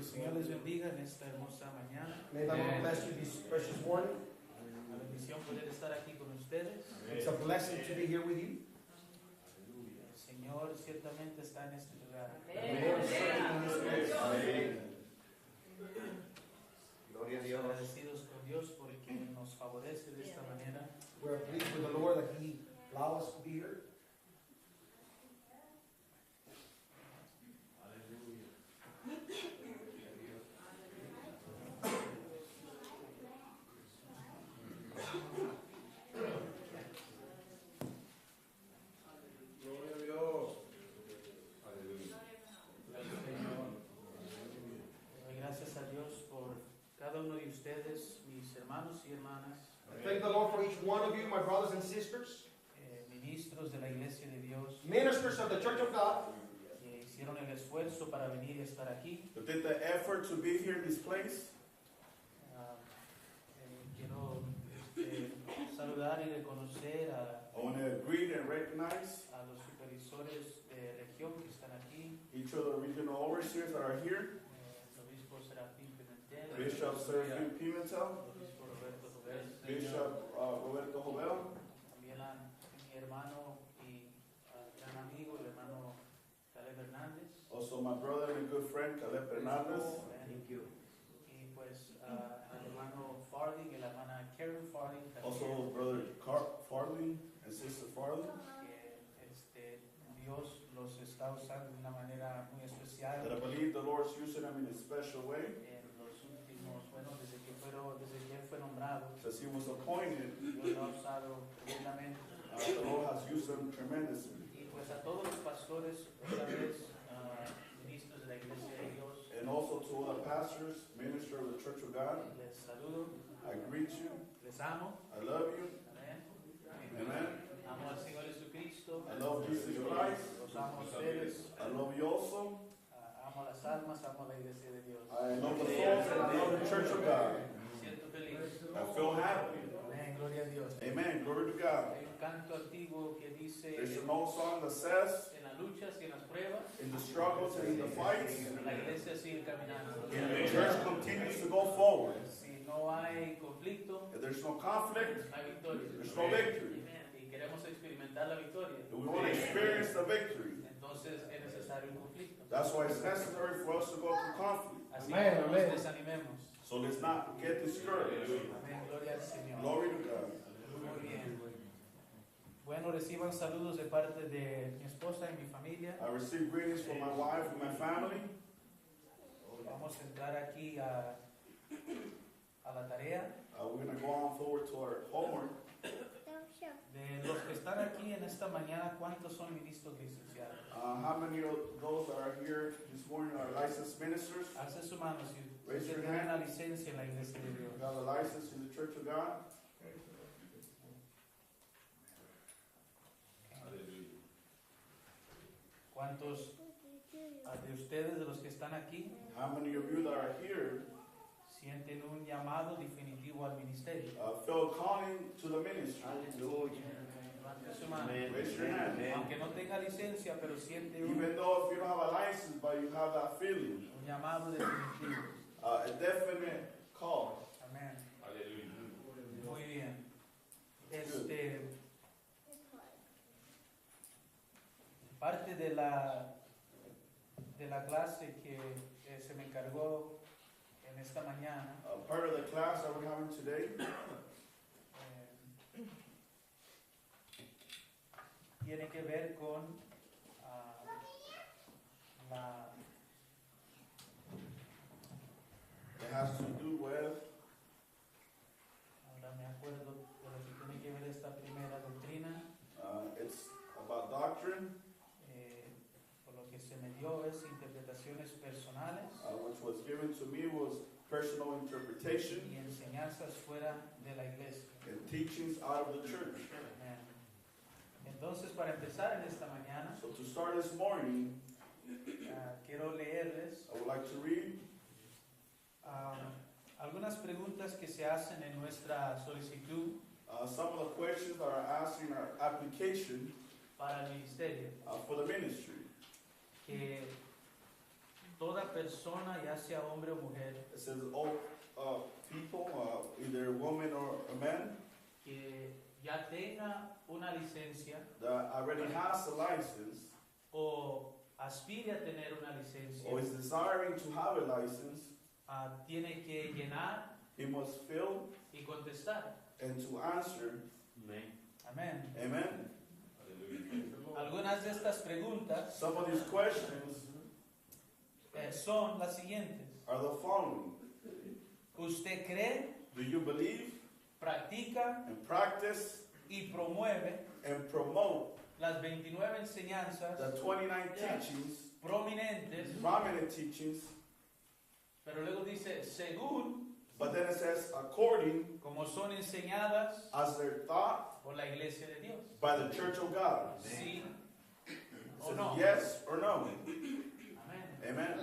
el Señor les bendiga en esta hermosa mañana. May the Lord bless you this precious morning. La bendición poder estar aquí con ustedes. It's a blessing to be here with you. El Señor ciertamente está en este lugar. The Lord is certainly in this place. Gloria a Dios. Agradecidos con Dios porque nos favorece de esta manera. We're pleased with the Lord that He allowed us to be here. Gloria a Dios. Doy gracias a Dios por cada uno de ustedes, mis hermanos y hermanas, I thank the Lord for each one of you, my brothers and sisters, ministros de la Iglesia de Dios, ministers of the Church of God, que hicieron el esfuerzo para venir y estar aquí. Who did the effort to be here in this place? Quiero saludar y reconocer I want to greet and recognize a los supervisores de región que están aquí, each of the regional overseers that are here. el obispo Serafín Pimentel, Bishop Serafin Pimentel, el obispo Roberto Jovel, Bishop Roberto Jovel, también a mi hermano y gran amigo, el hermano Caleb Hernández, also my brother and good friend Caleb Hernandez, y pues al hermano Farley y la hermana Karen Farley, also brother Farley and sister Farley. que Dios los está usando de una manera muy especial. That I believe the Lord's using them in a special way. En los últimos, bueno, desde que él fue nombrado, Since he was appointed, Dios lo ha usado tremendamente. the Lord has used them tremendously. Y pues a todos los pastores, otra vez, ministros de la Iglesia de Dios, And also to all the pastors, ministers of the Church of God, les saludo, I greet you. les amo. I love you. Amén. Amen. Amo al Señor Jesucristo, I love Jesus Christ. los amo a ustedes, I love you also. amo a las almas, amo a la Iglesia de Dios. I love the souls and I love the Church of God. Me siento feliz. I feel happy. Amén, gloria a Dios. Amen. Glory to God. Hay un canto antiguo que dice, There's an old song that says, en las luchas y en las pruebas, in the struggles and in the fights, la Iglesia sigue caminando. and the church continues to go forward. Si no hay conflicto, If there's no conflict, no hay victoria. there's no victory. Y queremos experimentar la victoria. If we want to experience the victory, Entonces es necesario un conflicto. that's why it's necessary for us to go through conflict. Así Amén, que no amén. nos desanimemos. So let's not get discouraged. Amén, gloria al Señor. Glory to God. Muy bien. Bueno, reciban saludos de parte de mi esposa y mi familia. I receive greetings from my wife and my family. Vamos a entrar aquí a la tarea. We're going to go on forward to our homework. De los que están aquí en esta mañana, ¿cuántos son ministros licenciados? How many of those that are here this morning are licensed ministers? Alce su mano si Raise usted your tiene hand. una licencia en la iglesia de Dios. You have a license in the Church of God? ¿Cuántos de ustedes, de los que están aquí, How many of you that are here sienten un llamado definitivo al ministerio? feel calling to the ministry? Levante su mano. Raise your hand. Aunque no tenga licencia, pero siente un Even though if you don't have a license, but you have that feeling, llamado definitivo. a definite call. Amén. Muy bien. Parte de la clase que se me encargó en esta mañana Part of the class that we're having today tiene que ver con it has to do with ahora me acuerdo de lo que tiene que ver esta primera doctrina. it's about doctrine, Por lo que se me dio es interpretaciones personales which was given to me was personal interpretation y enseñanzas fuera de la iglesia. and teachings out of the church. Amén. Entonces, para empezar en esta mañana, So to start this morning, quiero leerles I would like to read algunas preguntas que se hacen en nuestra solicitud some of the questions that are asked in our application para el ministerio. for the ministry. Que toda persona, ya sea hombre o mujer, It says all people, either a woman or a man, que ya tenga una licencia that already has a license o aspire a tener una licencia, or is desiring to have a license, tiene que llenar he must fill y contestar. and to answer. Amén. Amen. Algunas de estas preguntas Some of these questions son las siguientes. are the following. ¿Usted cree, Do you believe practica and practice y promueve and promote las 29 enseñanzas the 29 teachings, prominentes? prominent teachings, Pero luego dice, según but then it says according como son enseñadas as they're thought por la iglesia de Dios. by the church of God? ¿Sí It o says no? yes or no. Amén. Amen.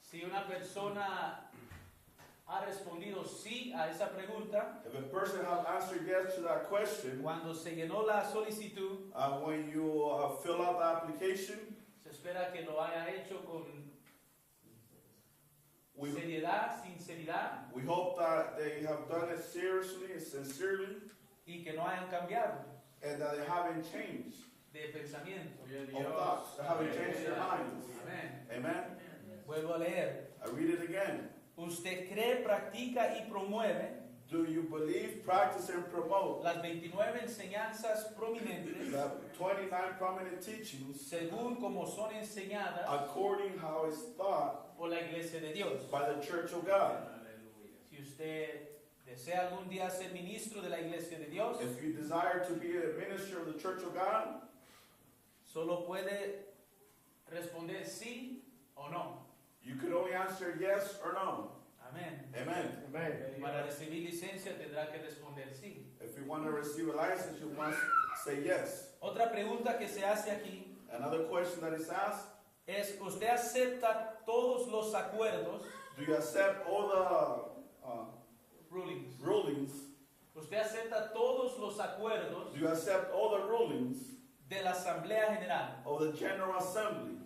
Si una persona ha respondido sí a esa pregunta, If a person has answered yes to that question, cuando se llenó la solicitud, when you fill out the application, se espera que lo haya hecho con we, seriedad, sinceridad we hope that they have done it seriously and sincerely y que no hayan cambiado and that they haven't changed de pensamiento. of thoughts, they haven't changed their minds. Amén. Amen. Vuelvo a leer. I read it again. Usted cree, practica y promueve Do you believe, practice, and promote las 29 enseñanzas prominentes the 29 prominent teachings según como son enseñadas according how it's thought por la iglesia de Dios? by the church of God? Si usted desea algún día ser ministro de la iglesia de Dios, If you desire to be a minister of the church of God, solo puede responder sí o no. you could only answer yes or no. Amén. Amen. Para recibir licencia tendrá que responder sí. If you want to receive a license, you must say yes. Otra pregunta que se hace aquí Another question that is asked, es, ¿usted acepta todos los acuerdos, do you accept all the rulings? rulings? ¿Usted acepta todos los acuerdos Do you accept all the rulings de la Asamblea General? of the General Assembly?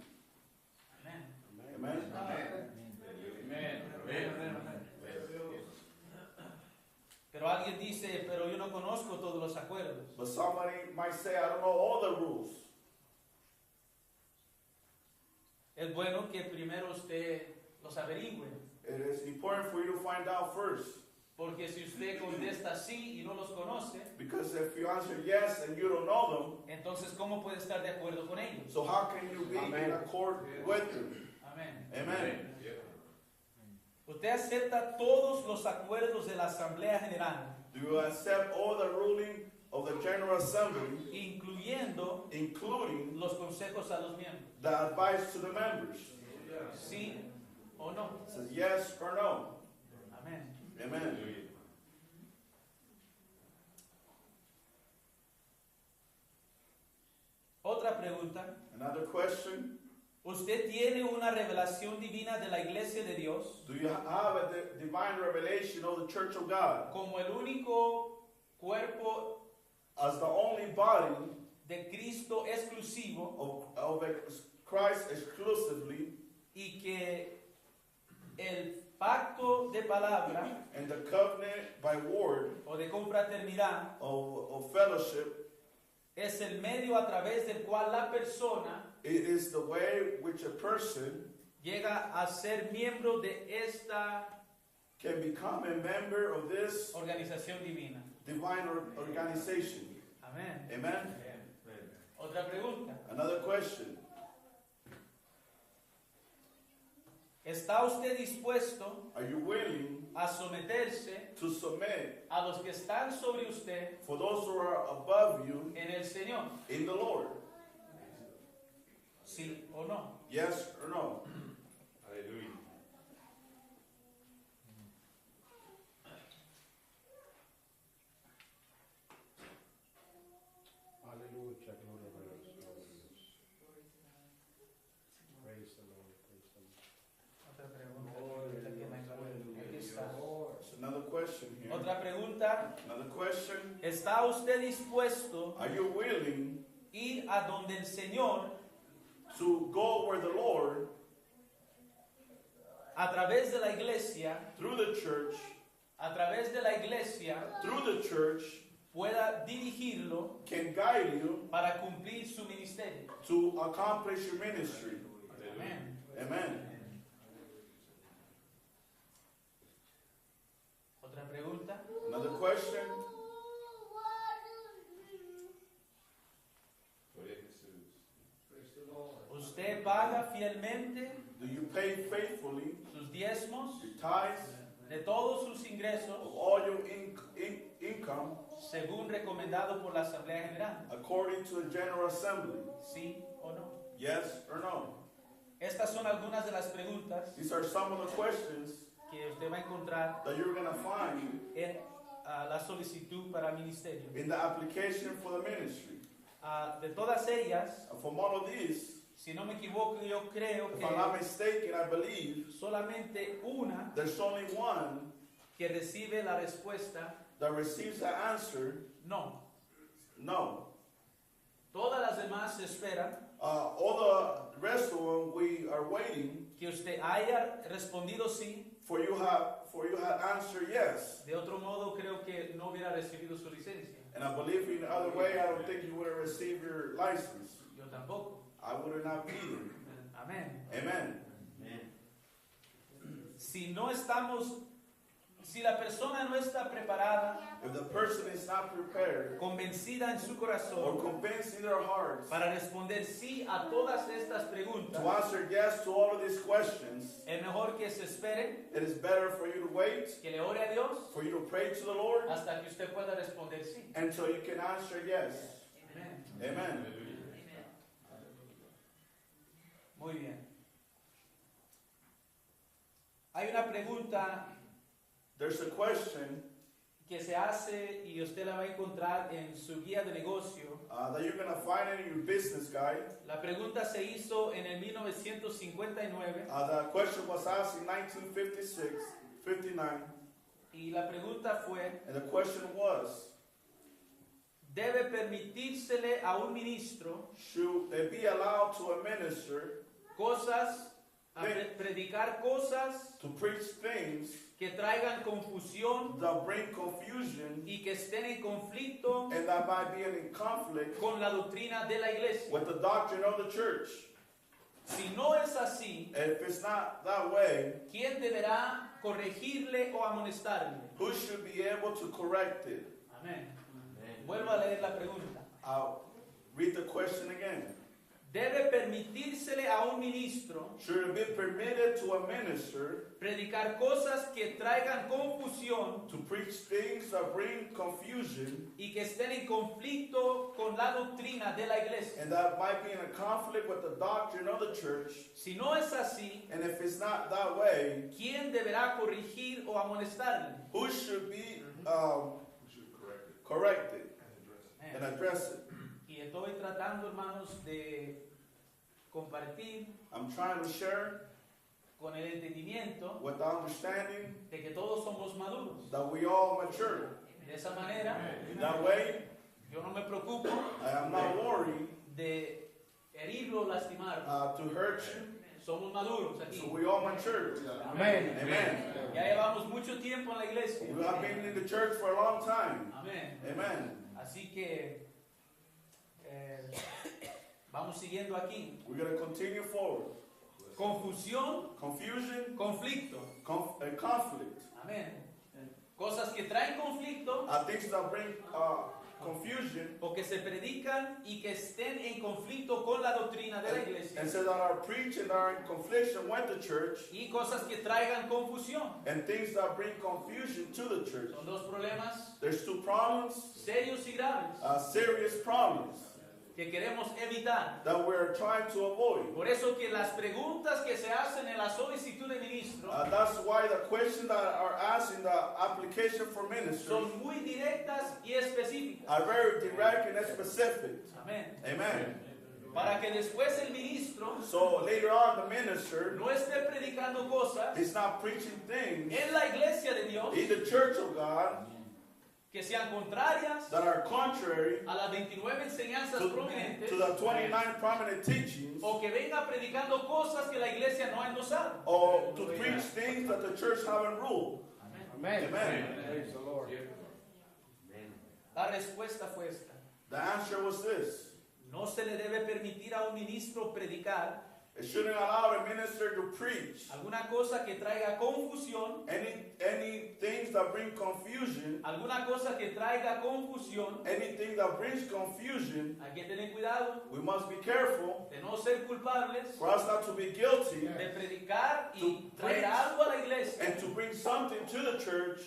Amén. Amen. Pero alguien dice, pero yo no conozco todos los acuerdos. But somebody might say, I don't know all the rules. Es bueno que primero usted los averigüe. It is important for you to find out first. Porque si usted contesta sí y no los conoce, Because if you answer yes and you don't know entonces ¿cómo puede estar de acuerdo con ellos? them, so how can you be in accord with them? Amén. Amen. Usted acepta todos los acuerdos de la Asamblea General, Do you accept all the ruling of the General Assembly, incluyendo including los consejos a los miembros? the advice to the members? ¿Sí o no? It says yes or no. Amén. Amen. Otra pregunta. Another question. ¿Usted tiene una revelación divina de la Iglesia de Dios Do you have a divine revelation of the Church of God como el único cuerpo as the only body de Cristo exclusivo of Christ exclusively, y que el pacto de palabra and the covenant by word o de confraternidad of fellowship? es el medio a través del cual la persona It is the way which a person llega a ser miembro de esta can become a member of this organización divina? divine organization. Amén. Amen. Otra pregunta. Another question. ¿Está usted dispuesto Are you willing a someterse to submit a los que están sobre usted for those who are above you en el Señor? in the Lord? ¿Sí o no? Yes or no? Hallelujah. Glory to God. Praise the Lord. Praise the Lord. Otra pregunta. Aquí está. There's another question here. Otra pregunta. Another question. ¿Está usted dispuesto Are you willing ir a donde el Señor to go where the Lord, a través de la iglesia, through the church, through the church, pueda dirigirlo can guide you para cumplir su ministerio. to accomplish your ministry. Amén. Amen. Otra pregunta. Another question? ¿Usted paga fielmente Do you pay faithfully sus diezmos your tithes de todos sus of ingresos all your income según recomendado por la Asamblea General? according to the General Assembly? ¿Sí o no? Yes or no? Estas son algunas de las preguntas These are some of the questions que usted va a encontrar that you're going to find en la solicitud para ministerio. in the application for the ministry. De todas ellas, And from all of these, si no me equivoco, yo creo if I'm not que mistaken, I believe solamente una there's only one que recibe la respuesta that receives the answer, no. no. Todas las demás esperan All the rest of them, we are waiting que usted haya respondido sí. for you had answered yes. De otro modo, creo que no hubiera recibido su licencia. And I believe in the other way, I don't think you would have received your license. Yo tampoco. I would have not either. Amén. Amen. Si la persona no está preparada, If the person is not prepared convencida en su or corazón convinced in their hearts para responder sí a todas estas preguntas, to answer yes to all of these questions, es mejor que se espere, it is better for you to wait, que le ore a Dios for you to pray to the Lord hasta que usted pueda responder sí. until you can answer yes. Amén. Amen. Muy bien. Hay una pregunta There's a question que se hace y usted la va a encontrar en su guía de negocio. that you're going to find in your business guide. La pregunta se hizo en el 1959 The question was asked in 1956, 59, y la pregunta fue: and the question was, ¿debe permitírsele a un ministro should they be allowed to administer, predicar cosas to preach things que traigan confusión that bring confusion y que estén en conflicto and that might be in conflict con la doctrina de la iglesia? with the doctrine of the church? Si no es así, And if it's not that way, ¿quién deberá corregirle o amonestarle? who should be able to correct it? Amén. Vuelvo a leer la pregunta. I'll read the question again. ¿Debe permitírsele a un ministro Should it be permitted to a minister predicar cosas que traigan confusión to preach things that bring confusion y que estén en conflicto con la doctrina de la iglesia? and that might be in a conflict with the doctrine of the church? Si no es así, And if it's not that way, ¿quién deberá corregir o amonestarle? who should be corrected and address it? Y estoy tratando, hermanos, de compartir I'm trying to share con el entendimiento with the understanding de que todos somos maduros. that we all mature. De esa manera, That way, yo no me preocupo I am not worried de herirlo o lastimarlo. to hurt you. Somos maduros aquí. So we all mature. Amén. Amen. Ya llevamos mucho tiempo en la iglesia. We have been in the church for a long time. Amén. Amen. Así que vamos siguiendo aquí. We're going to continue forward. Confusión, Confusion, conflicto. conflict. Amén. Cosas que traen conflicto Things that bring confusion o que se predican y que estén en conflicto con la doctrina de la iglesia. and so that are preached and are in confliction with the church, Y cosas que traigan confusión. and things that bring confusion to the church. Son dos problemas There's two problems, serios y graves serious problems que queremos evitar. that we're trying to avoid. Por eso que las preguntas que se hacen en la solicitud de ministro That's why the questions that are asked in the application for ministry son muy directas y específicas. are very direct and specific. Amén. Amen. Para que después el ministro So later on, the minister no esté predicando cosas is not preaching things en la iglesia de Dios in the church of God que sean contrarias that are contrary a las 29 enseñanzas prominentes to the 29 prominent teachings, o que venga predicando cosas que la iglesia no ha endosado. or to preach things that the church haven't ruled. Amen. Amen. Praise the Lord. La respuesta fue esta. The answer was this. No se le debe permitir a un ministro predicar It shouldn't allow a minister to preach alguna cosa que traiga confusión, any things that bring confusion, alguna cosa que traiga confusión. anything that brings confusion. Hay que tener cuidado We must be careful de no ser culpables, for us not to be guilty de predicar y To traer preach. algo a la iglesia, and to bring something to the church.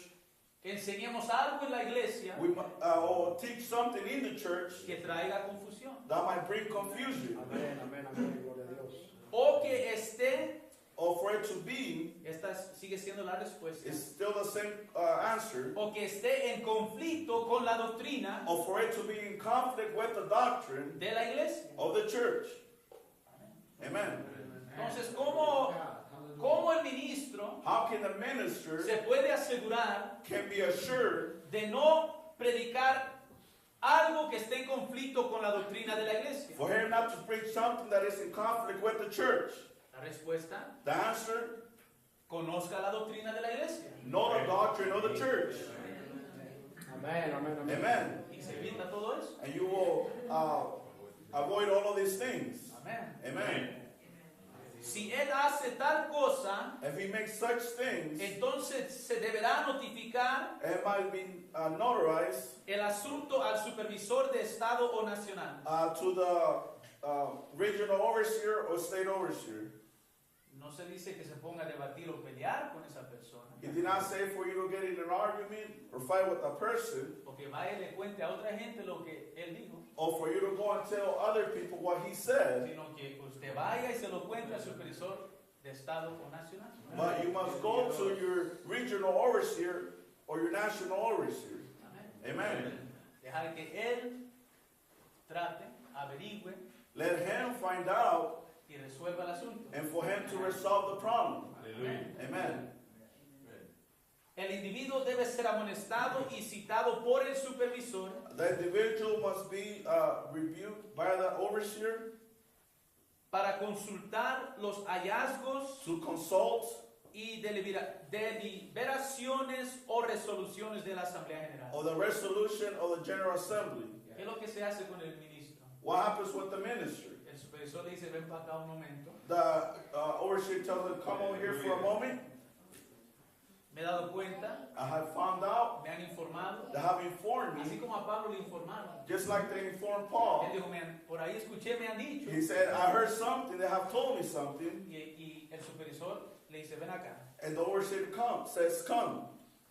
que enseñemos algo en la iglesia Or teach something in the church que traiga confusión, that might bring confusion, Amén, amén, amén. Gloria a Dios. o que esté, or for it to be, esta sigue siendo la respuesta, is still the same answer, o que esté en conflicto con la doctrina or for it to be in conflict with the doctrine de la iglesia. of the church. Amen. Entonces, ¿cómo el ministro How can the minister se puede asegurar can be assured de no predicar algo que esté en conflicto con la doctrina de la iglesia? for him not to preach something that is in conflict with the church? La respuesta, The answer, conozca la doctrina de la iglesia know the doctrine of the church. Amén, amén, amén. Amen. y se evita todo eso. And you will avoid all of these things. Amén. Amen. Si él hace tal cosa, If he makes such things, entonces se deberá notificar it might be notarized el asunto al supervisor de estado o nacional. to the regional overseer or state overseer. No se dice que se ponga a debatir o pelear con esa persona, He did not say for you to get in an argument or fight with a person, o que vaya y le cuente a otra gente lo que él dijo, or for you to go and tell other people what he said, sino que usted vaya y se lo cuente al supervisor de estado o nacional. but you must go to your regional overseer or your national overseer. Amén. Amen. Dejar que él trate, averigüe Let him find out y resuelva el asunto. and for him to resolve the problem. Amen. El individuo debe ser amonestado y citado por el supervisor The individual must be rebuked by the overseer para consultar los hallazgos to consult y deliberaciones o resoluciones de la Asamblea General. or the resolution of the General Assembly. ¿Qué es lo que se hace con el ministro? What happens with the minister? El supervisor le dice, ven para acá un momento. The overseer tells him, come over here for a moment. Me he dado cuenta, I have found out, me han informado, they have informed así me, como a Pablo le informaron. just like they informed Él Paul. dijo, por ahí escuché, me han dicho. He said, I heard something, they have told me something. Y el supervisor le dice, ven acá. And the overseer says, come.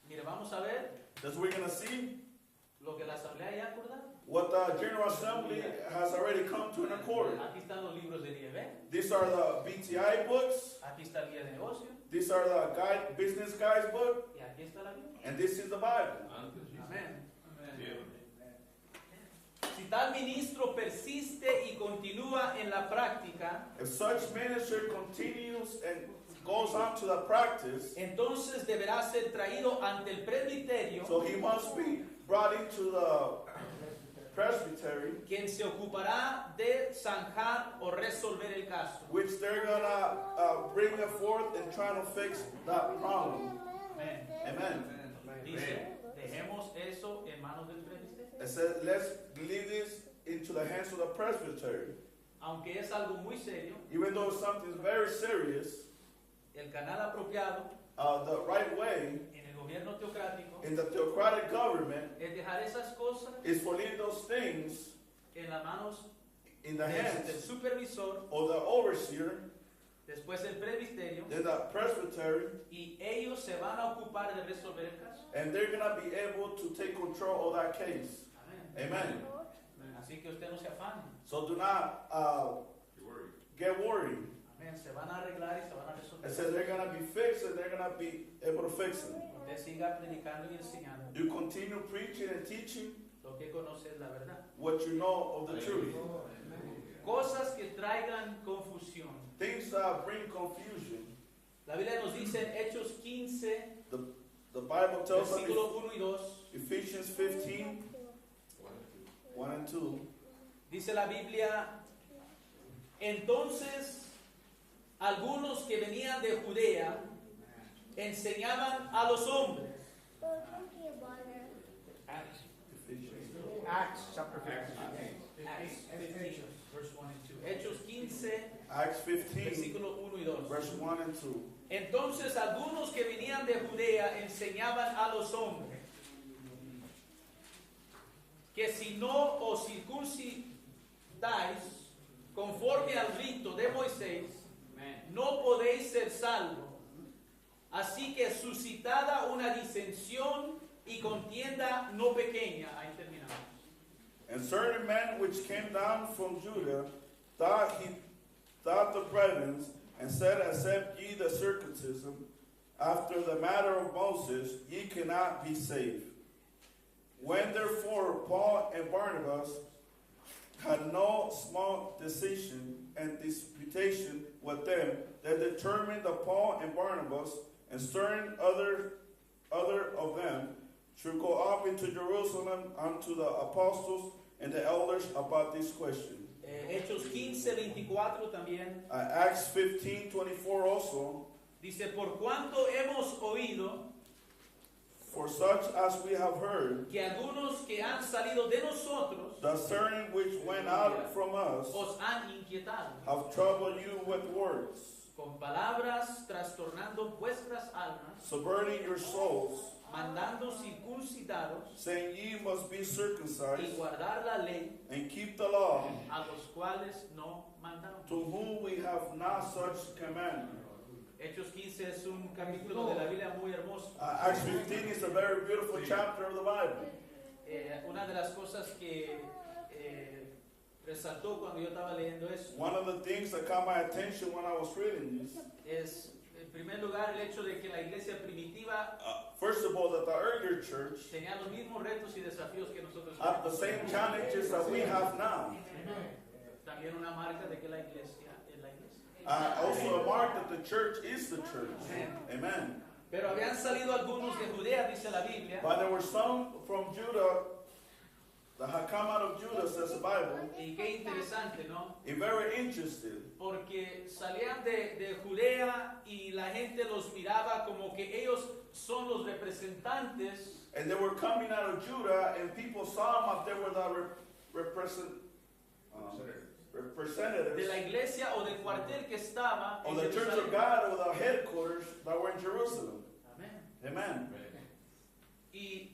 Mire, vamos a ver That's we're going to see lo que la Asamblea ya ha acordado. what the General Assembly has already come to an accord. Aquí están los libros del IEB, These are the BTI books. aquí está el guía de negocio These are the business guys book. y aquí está la Biblia. And this is the Bible. Amén. Si tal ministro persiste y continúa en la práctica, If such minister continues and goes on to the practice, entonces deberá ser traído ante el presbiterio, so he must be brought into the presbytery, quien se ocupará de zanjar o resolver el caso. which they're gonna bring it forth and try to fix that problem. Amén. Amen. Dice, dejemos eso en manos del presbiterio. It says, let's leave this into the hands of the presbytery. Aunque es algo muy serio, Even though something's very serious, el canal apropiado the right way en el gobierno teocrático in the theocratic government es dejar esas cosas is for leaving those things en las manos in the del hands supervisor, of the overseer, después el presbiterio, then the presbytery, y ellos se van a ocupar de resolver el caso. and they're going to be able to take control of that case. Amén. Amen. Así que usted no se afane. So do not get worried. Amén. Se van a arreglar y se van a It resolver. says they're going to be fixed and they're going to be able to fix it. Usted siga predicando y enseñando. You continue preaching and teaching Lo que conoce es la verdad. what you know of the truth. Cosas que traigan confusión. Things that bring confusion. La Biblia nos dice en Hechos 15, The The Bible tells us versículo 1 y 2, Ephesians 15, 1 and 2. dice la Biblia, entonces algunos que venían de Judea enseñaban a los hombres. Acts chapter 15. Acts 15, verse 1 and 2. Hechos 15, Acts 15, versículo 1 y 2. verse 1 and 2. Entonces algunos que venían de Judea enseñaban a los hombres que si no os circuncidáis conforme al rito de Moisés, no podéis ser salvos. Así que suscitada una disensión y contienda no pequeña. Ahí terminamos. And certain men which came down from Judah thought the brethren, and said, accept ye the circumcision after the manner of Moses, ye cannot be saved. When therefore Paul and Barnabas had no small decision and disputation with them, they determined that Paul and Barnabas and certain other of them should go up into Jerusalem unto the apostles and the elders about this question. Hechos 15, 24 también. Acts 15:24 also. Dice, por cuanto hemos oído For such as we have heard, que algunos que han salido de nosotros the certain which went out from us os han inquietado have troubled you with words, con palabras trastornando vuestras almas, subverting your souls, mandando circuncidaros saying ye must be y circumcised guardar la ley, and keep the law, a los cuales no mandamos. to whom we have not such commandment. Hechos 15 es un capítulo de la Biblia muy hermoso. Acts 15 is a very beautiful chapter of the Bible. Una de las cosas que resaltó cuando yo estaba leyendo eso One of the things that caught my attention when I was reading this, es, en primer lugar, el hecho de que la iglesia primitiva first of all, that the earlier church tenía los mismos retos y desafíos que nosotros have the tenemos. same challenges that we have now. También una marca de que la iglesia es la iglesia. Also a mark that the church is the church. Amen. Pero habían salido algunos de Judea, dice la Biblia, But there were some from Judah that had come out of Judah, says the Bible, y qué interesante, ¿no? and very interested. Porque salían de Judea y la gente los miraba como que ellos son los representantes And they were coming out of Judah, and people saw them as they were the representatives de la iglesia o del cuartel que estaba en of the Church of Jerusalén. God, or the headquarters that were in Jerusalem. Amén. Amen. Y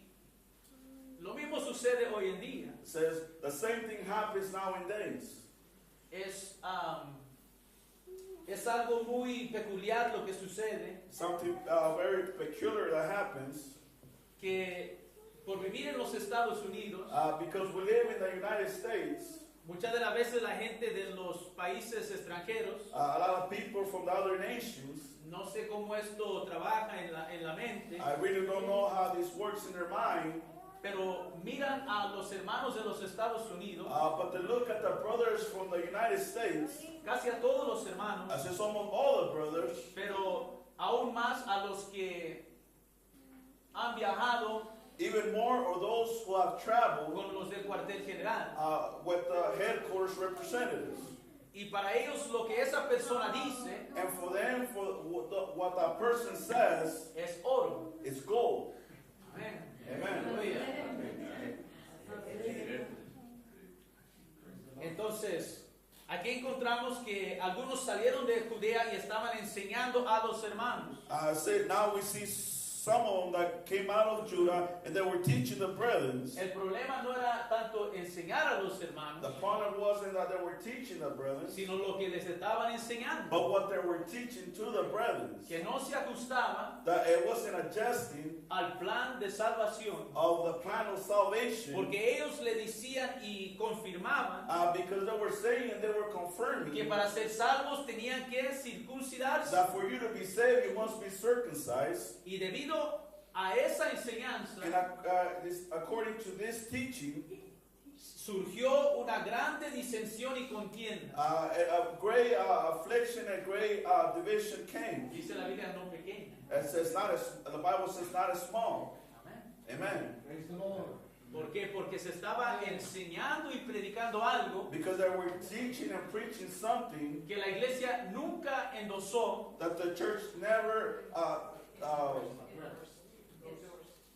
lo mismo sucede hoy en día. It says the same thing happens nowadays. Es algo muy peculiar lo que sucede, Something very peculiar that happens que por vivir en los Estados Unidos, because we live in the United States. muchas de las veces la gente de los países extranjeros, A lot of people from the other nations, no sé cómo esto trabaja en la mente, I really don't know how this works in their mind, pero miran a los hermanos de los Estados Unidos, but they look at the brothers from the United States, casi a todos los hermanos, as if almost all the brothers, pero aún más a los que han viajado even more, or those who have traveled con los del cuartel general. with the headquarters representatives. Y para ellos lo que esa persona dice And for them, for what that person says, es oro. is gold. Amén. Amen. Aleluya. Entonces, aquí encontramos que algunos salieron de Judea y estaban enseñando a los hermanos. Now we see some of them that came out of Judah, and they were teaching the brethren. El problema no era tanto enseñar a los hermanos, The problem wasn't that they were teaching the brethren, sino lo que les estaban enseñando, but what they were teaching to the brethren. que no se ajustaba That it wasn't adjusting al plan de salvación, of the plan of salvation, porque ellos le decían y confirmaban because they were saying and they were que confirming para ser salvos tenían que circuncidarse. that for you to be saved, you must be circumcised. Y debido a esa enseñanza, And according to this teaching, surgió una grande disensión y contienda. A great affliction, a great division came. Dice la Biblia no pequeña. It says not as, the Bible says not as small. Amén. Amen. Praise the Lord. ¿Por qué? Porque se estaba enseñando y predicando algo Because they were teaching and preaching something que la iglesia nunca endosó, that the church never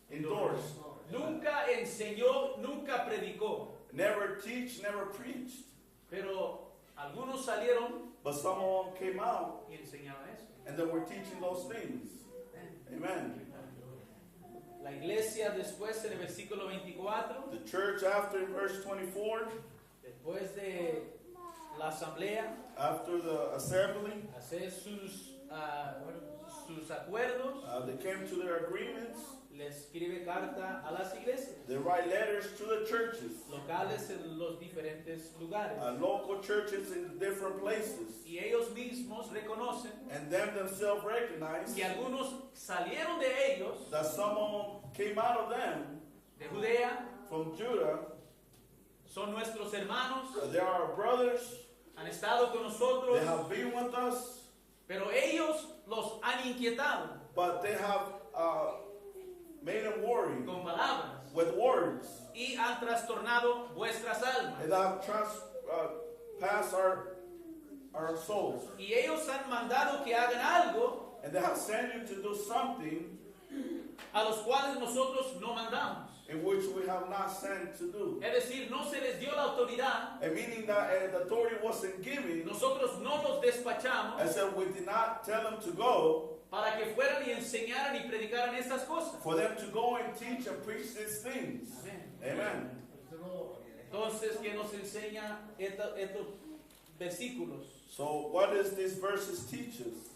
endorsed, nunca enseñó, nunca predicó. never teach, never preached. Pero algunos salieron But someone came out y enseñaron eso. and they were teaching those things. Amen. La iglesia después en el versículo 24, The church after in verse 24, después de la asamblea, after the assembly, hacer sus acuerdos, they came to their agreements. le escribe carta a las iglesias They write letters to the churches, locales en los diferentes lugares. local churches in different places. Y ellos mismos reconocen And them themselves recognize que algunos salieron de ellos, that someone came out of them de Judea, from Judah. son nuestros hermanos, They are our brothers. han estado con nosotros, They have been with us, pero ellos los han inquietado but they have made them worry con palabras with words. y han trastornado vuestras almas. And have passed our souls. Y ellos han mandado que hagan algo And they have sent you to do something a los cuales nosotros no mandamos. in which we have not sent to do. Es decir, no se les dio la autoridad, And meaning that the authority wasn't given, nosotros no los despachamos and so we did not tell them to go, para que fueran y enseñaran y predicaran estas cosas. for them to go and teach and preach these things. Amén. Amen. Praise the Lord. Entonces, ¿qué nos enseña estos versículos? So what does these verses teach us?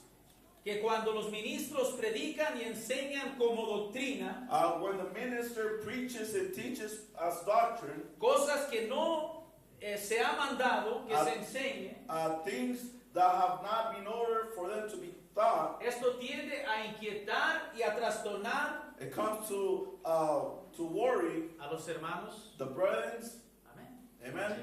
Que cuando los ministros predican y enseñan como doctrina When the minister preaches and teaches as doctrine, cosas que no se ha mandado que se enseñe, things that have not been ordered for them to be taught, esto tiende a inquietar y a trastornar it comes to worry a los hermanos. the brethren. Amén. Amen.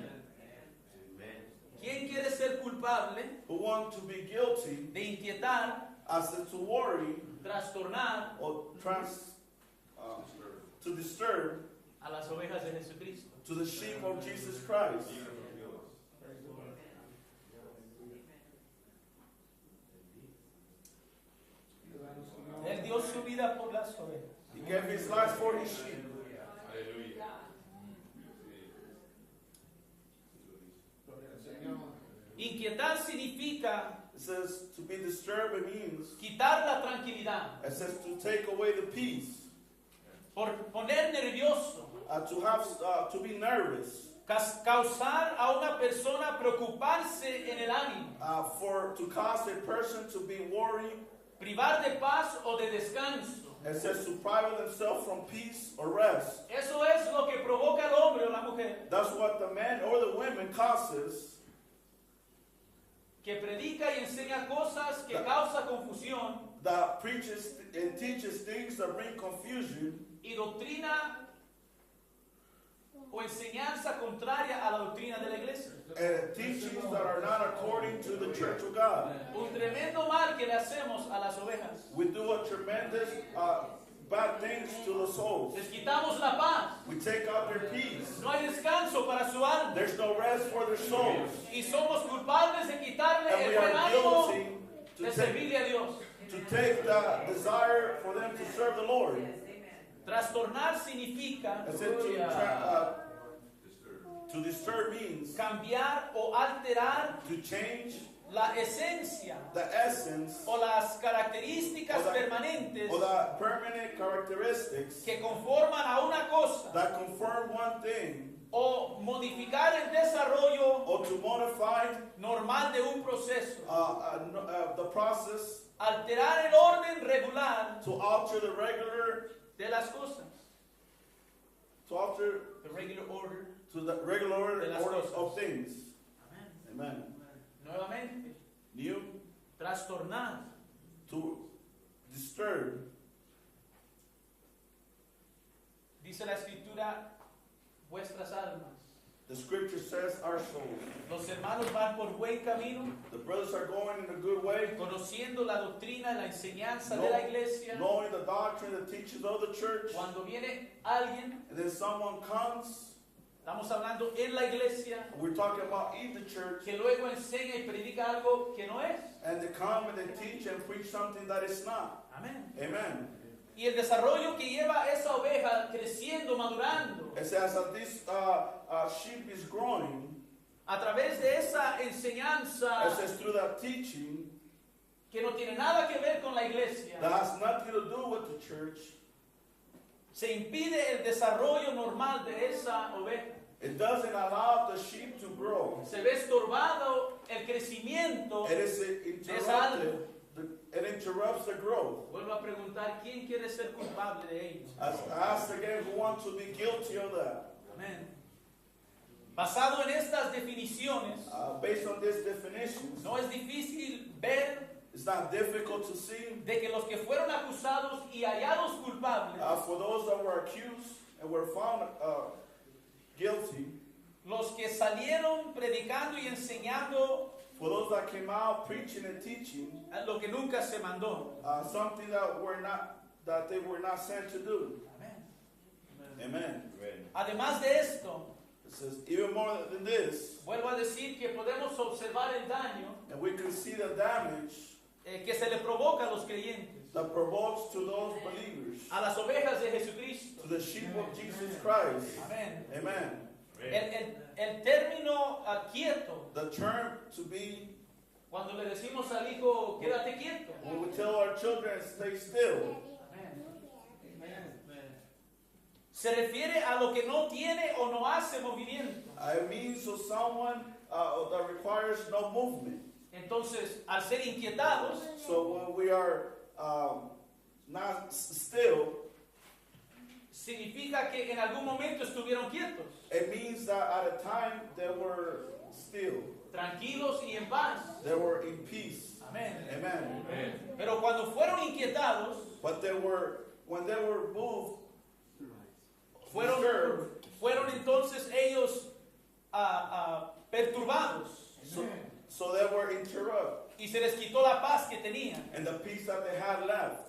¿Quién quiere ser culpable Who want to be guilty de inquietar, as to worry trastornar or to disturb a las ovejas de Jesucristo? to the sheep of Jesus Christ? Él dio su vida por las ovejas. He gave his life for his sheep. Inquietar significa It says to be disturbed, it means, quitar la tranquilidad, it says to take away the peace, por poner nervioso, to be nervous, causar a una persona preocuparse en el ánimo, to cause a person to be worried. privar de paz o de descanso. It says to prive themselves from peace or rest. Eso es lo que provoca al hombre o la mujer That's what the man or the woman causes, que predica y enseña cosas que causa confusión that preaches and teaches things that bring confusion y doctrina o enseñanza contraria a la doctrina de la iglesia. and teachings that are not according to the church of God. Un tremendo mal que le hacemos a las ovejas. We do a tremendous bad things to the souls. Les quitamos la paz. We take out their peace. No hay descanso para su alma. There's no rest for their souls. Y somos culpables de quitarle And el we buen are ánimo guilty de to servirle a Dios. take the desire for them to serve the Lord. Trastornar significa As if to disturb means cambiar o alterar to change la esencia the essence o las características permanentes or the permanent characteristics que conforman a una cosa that confirm one thing o modificar el desarrollo or to modify normal de un proceso, the process, alterar el orden regular to alter the regular, de las cosas, to alter the regular order. to the regular De las order cosas. of things. Amén. Amen. Nuevamente, New, trastornar, to disturb. dice la escritura, vuestras almas. The scripture says our souls. Los hermanos van por buen camino, The brothers are going in a good way, conociendo la doctrina, la enseñanza de la iglesia. knowing the doctrine, the teachings of the church. Cuando viene alguien, And then someone comes, estamos hablando en la iglesia, we're talking about in the church, que luego enseña y predica algo que no es. and they come and they teach and preach something that is not. Amén. Amen. Y el desarrollo que lleva esa oveja creciendo, madurando, It says that this sheep is growing. a través de esa enseñanza It says through that teaching que no tiene nada que ver con la iglesia, that has nothing to do with the church. se impide el desarrollo normal de esa oveja. It doesn't allow the sheep to grow. Se ve estorbado el crecimiento. It is interrupted. It interrupts the growth. Vuelvo a preguntar, ¿quién quiere ser culpable de ello? As asked again, who wants to be guilty of that? Amén. Basado en estas definiciones, Based on these definitions, no es difícil ver it's not difficult to see de que los que fueron acusados y hallados culpables, for those that were accused and were found guilty, los que salieron predicando y enseñando for those that came out preaching and teaching lo que nunca se mandó. something that they were not sent to do. Amén. Amen. Además de esto, It says even more than this, vuelvo a decir que podemos observar el daño and we can see the damage que se le provoca a los creyentes, that provokes to those believers, a las ovejas de Jesucristo. to the sheep of Jesus Christ. Amén. Amen. El término quieto, The term to be, cuando le decimos al hijo, quédate quieto. when we tell our children, stay still, Se refiere a lo que no tiene o no hace movimiento. it means to someone that requires no movement. Entonces, al ser inquietados, So when we are not still, significa que en algún momento estuvieron quietos, it means that at a time they were still, tranquilos y en paz. they were in peace. Amén. Amen. Pero cuando fueron inquietados, But when they were moved, fueron entonces ellos perturbados so they were interrupted, y se les quitó la paz que tenían. and the peace that they had left,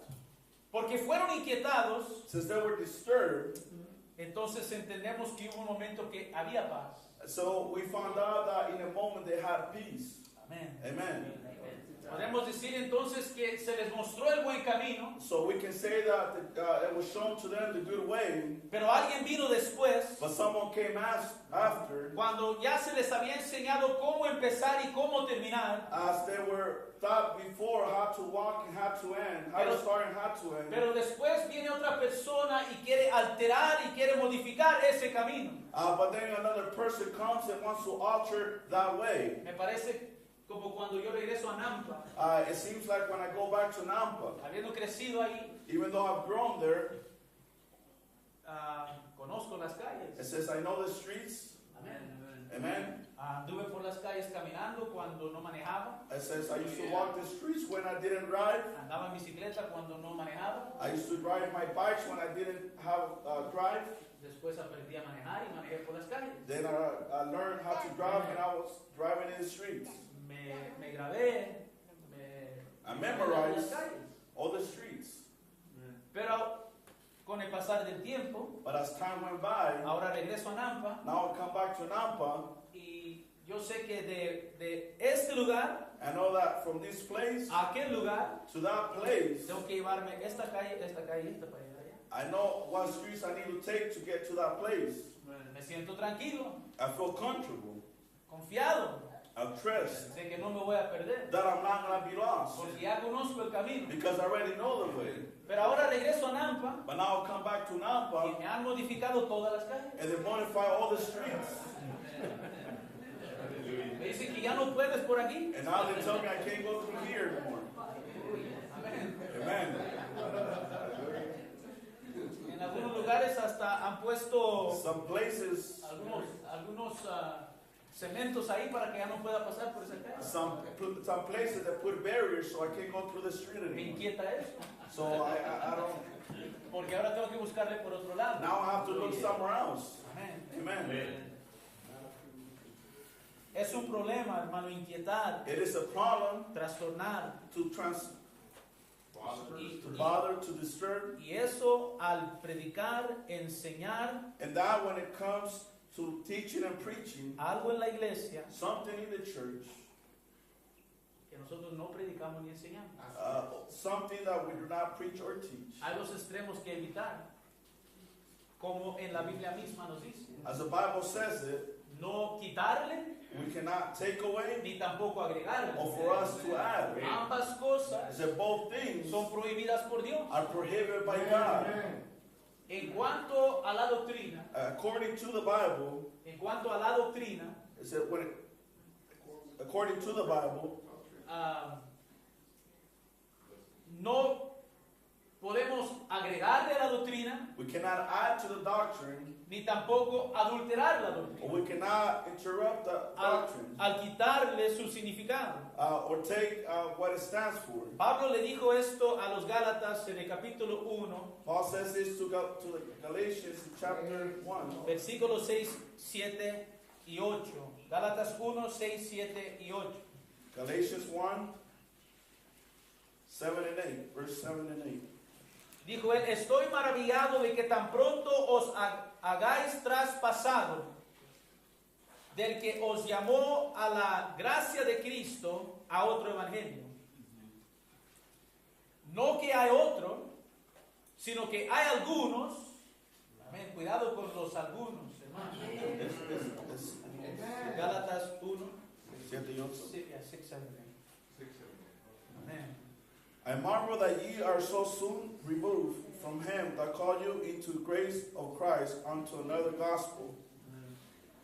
Porque fueron inquietados, since they were disturbed, entonces entendemos que hubo un momento que había paz. so we found out that in a moment they had peace. Amén. Amen. Podemos decir entonces que se les mostró el buen camino, So we can say that it was shown to them the good way, pero alguien vino después, but someone came after, cuando ya se les había enseñado cómo empezar y cómo terminar, as they were taught before how to walk and how to end, how to start and how to end. pero después viene otra persona y quiere alterar y quiere modificar ese camino. But then another person comes and wants to alter that way. Me parece como cuando yo regreso a Nampa, It seems like when I go back to Nampa, habiendo crecido ahí, even though I've grown there, conozco las calles. it says I know the streets. Amén. Amen. Anduve por las calles caminando cuando no manejaba, It says I used to walk the streets when I didn't drive. andaba en bicicleta cuando no manejaba, I used to ride my bikes when I didn't have drive. después aprendí a manejar y manejé por las calles. Then I learned how to drive and I was driving in the streets. Me grabé, I las memorized calles. all the streets. Pero con el pasar del tiempo, But as time went by, ahora regreso a Nampa now I come back to Nampa. y yo sé que de este lugar I know that from this place a aquel lugar to that place, tengo que llevarme esta calle y esta para allá. I know what streets I need to take to get to that place. Me siento tranquilo, I feel comfortable. confiado, I trust de que no me voy a perder, that I'm not going to be lost porque ya conozco el camino. because I already know the way. Pero ahora regreso a Nampa But now I'll come back to y Nampa me han modificado todas las calles. and they modify all the streets. Me dicen que ya no puedes por aquí. And now they tell me I can't go through here anymore. Amen. En algunos lugares hasta han puesto Some places, algunos cementos ahí para que ya no pueda pasar por esa calle. some places that put barriers so I can't go through the street Me anymore. inquieta eso, So I don't. porque ahora tengo que buscarle por otro lado. Now I have to look somewhere else. Amén. Amen. Es un problema, hermano, inquietar, It is a problem trastornar. to bother, to disturb. Y eso al predicar, enseñar And that when it comes to teaching and preaching, algo en la iglesia something in the church, que nosotros no predicamos ni enseñamos. something that we do not preach or teach. Hay dos extremos que evitar, como en la Biblia misma nos dice. As the Bible says it, No quitarle, we cannot take away ni tampoco agregarle. or for us to add. Ambas cosas That both things son prohibidas por Dios. are prohibited by God. En cuanto a la doctrina, According to the Bible, en cuanto a la doctrina, it said according to the Bible, no podemos agregarle a la doctrina, we cannot add to the doctrine, ni tampoco adulterar la or doctrina, we cannot interrupt the doctrine, al quitarle su significado. or take what it stands for. Pablo le dijo esto a los Gálatas en el capítulo 1, Paul says this to the Galatians in chapter 1, versículos 6, 7 y 8. Gálatas 1, 6, 7 y 8. Galatians 1, 7 and 8, verse 7 and 8. Dijo él, estoy maravillado de que tan pronto os hagáis traspasado del que os llamó a la gracia de Cristo a otro evangelio. No que hay otro, sino que hay algunos. Amén. Cuidado con los algunos, hermanos. Gálatas 1, 7 y 8. 6, 7. Amén. I marvel that ye are so soon removed from him that called you into grace of Christ unto another gospel,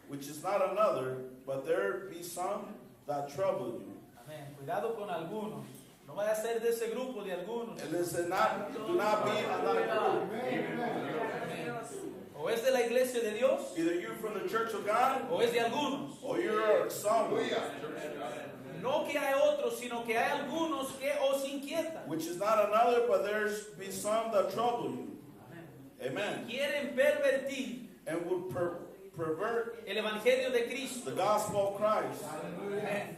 which is not another, but there be some that trouble you. Amén. Cuidado con algunos. No vaya a ser de ese grupo de algunos. And it said, do not be another group. Amén. O es de la iglesia de Dios, Either you're from the church of God, o es de algunos. or you're someone, No que hay otros, sino que hay algunos que os inquietan. which is not another, but there's be some that trouble you. Amén. Amen. Quieren pervertir And would pervert el evangelio de the Cristo. gospel of Christ. Amén.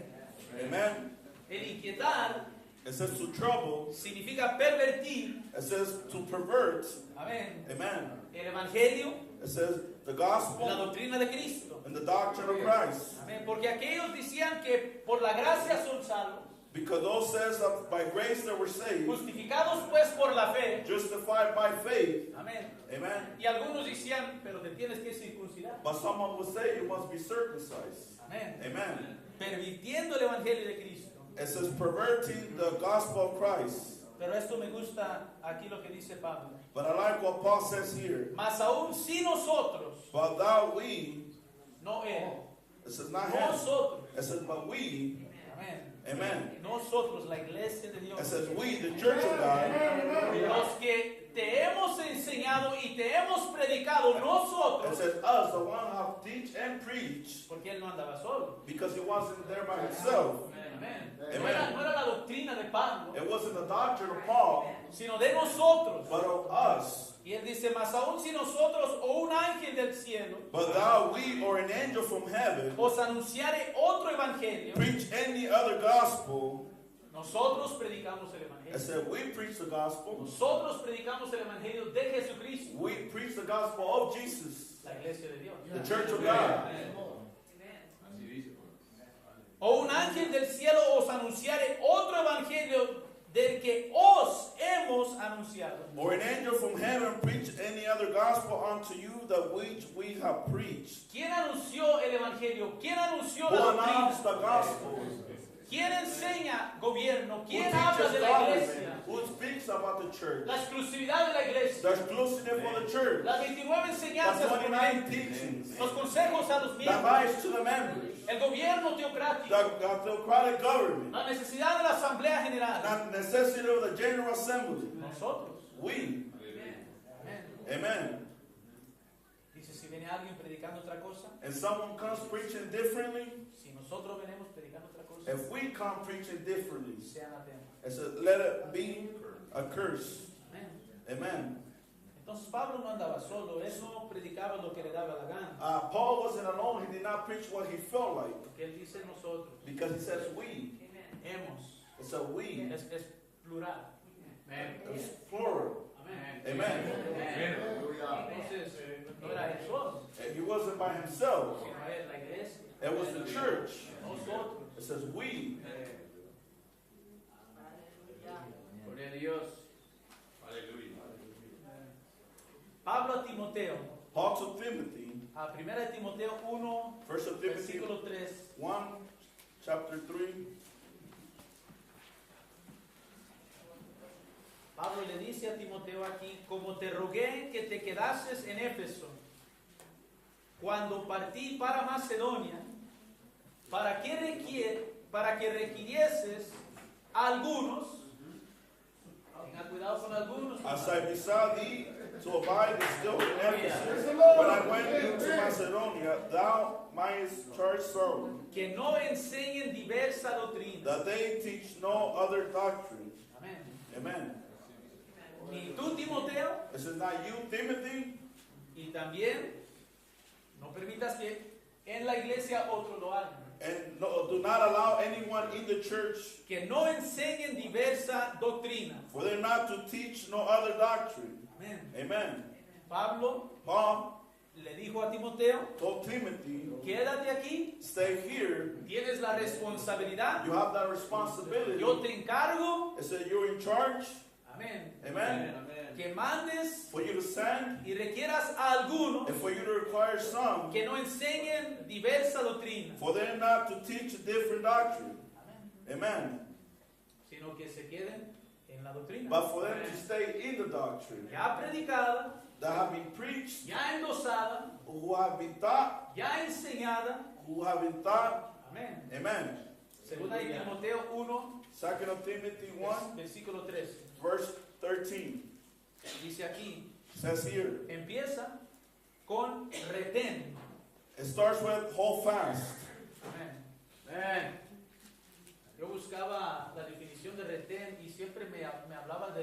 Amen. El inquietar It says to trouble. significa pervertir. It says to pervert. Amén. Amen. El evangelio, It says the la gospel doctrina de Cristo. and the doctrine of Christ. Amén. Porque aquellos decían que por la gracia son salvos, Because those says that by grace they were saved, justificados pues por la fe. justified by faith. Amén. Amen. Y algunos decían, pero te tienes que circuncidar. But someone would say you must be circumcised. Amén. Amen. Pervirtiendo el evangelio de Cristo. It says perverting the gospel of Christ. Pero esto me gusta aquí lo que dice Pablo. But I like what Paul says here. Mas aún si nosotros, But thou we, no él, it says not him. nosotros, It says but we. amén, Amen. nosotros, la iglesia de It Dios, says we, the church of God, los que te hemos enseñado y te hemos predicado it nosotros, says us, the one who teach and preach, porque él no andaba solo. because he wasn't there by himself. Amén. Amen. No era la doctrina de Pablo, It wasn't the doctrine of Paul, sino de nosotros. but of us. Y él dice, mas aún si nosotros o un ángel del cielo But thou, we, or an angel from heaven, os anunciare otro evangelio, preach any other gospel. nosotros predicamos el I evangelio. said, we preach the gospel. Nosotros predicamos el evangelio de Jesucristo, We preach the gospel of Jesus, la iglesia de Dios. the church of God. O un ángel del cielo os anunciare otro evangelio del que os hemos anunciado. Or an angel from heaven preach any other gospel unto you that which we have preached. ¿Quién anunció el evangelio? ¿Quién anunció Who la announced doctrina? the gospel? ¿Quién enseña gobierno? Who ¿Quién habla teaches de la government? iglesia? Who speaks about the church? La exclusividad de la iglesia. The exclusive for the church. Las 29 The enseñanzas 29 prudentes, teachings. los consejos a los The miembros, advice to the members. el gobierno teocrático, The theocratic government. la necesidad de la asamblea general. The necessity of the general assembly. Nosotros. We. Amén. Amen. Dice, si viene alguien predicando otra cosa, And someone comes preaching differently, si nosotros venimos predicando otra cosa, if we come preaching differently, sea anatema. it says, let it be a curse. Amén. Amen. Entonces Pablo no andaba solo, él no predicaba lo que le daba la gana. Paul wasn't alone. He did not preach what he felt like. Porque él dice nosotros, Because he says we. hemos, It's a we. es plural. It's plural. Amen. Entonces, no era él solo, And he wasn't by himself. sino era la iglesia, It was the church. nosotros. It says we. Gloria a Dios. Pablo a Timoteo, Paul to Timothy. a 1 Timoteo 1, First of Timothy versículo 3. 1, chapter 3. Pablo le dice a Timoteo aquí, como te rogué que te quedases en Éfeso, cuando partí para Macedonia, para que requirieses a algunos, tenga cuidado con algunos, As I besought thee to abide still in Ephesus, when I went into Macedonia, thou mightest charge some, que no enseñen diversa doctrina. that they teach no other doctrine. Amén. Amen. Ni tú, Timoteo, This is not you, Timothy, y también no permitas que en la iglesia otros lo hagan. and no, do not allow anyone in the church Que no enseñen diversa doctrina. for them not to teach no other doctrine. Amén. Amen. Pablo Paul le dijo a Timoteo, told Timothy, quédate aquí, stay here. tienes la responsabilidad, You have that responsibility. yo te encargo, It said you're in charge. amén, Amen. que mandes For you to send y requieras a algunos and for you to require some, que no enseñen diversa doctrina, for them not to teach a different doctrine. Amen. sino que se queden en la doctrina. But for them to stay in the doctrine Ya predicada, that have been preached, ya endosada, who have been taught, ya enseñada, who have been taught. amén. Amen. Segunda de Timoteo 1, 2 Timothy 1, versículo 3. verse 13. Dice aquí, Says here, empieza con retén. it starts with hold fast. Amén. Yo buscaba la definición de retén y siempre me hablaba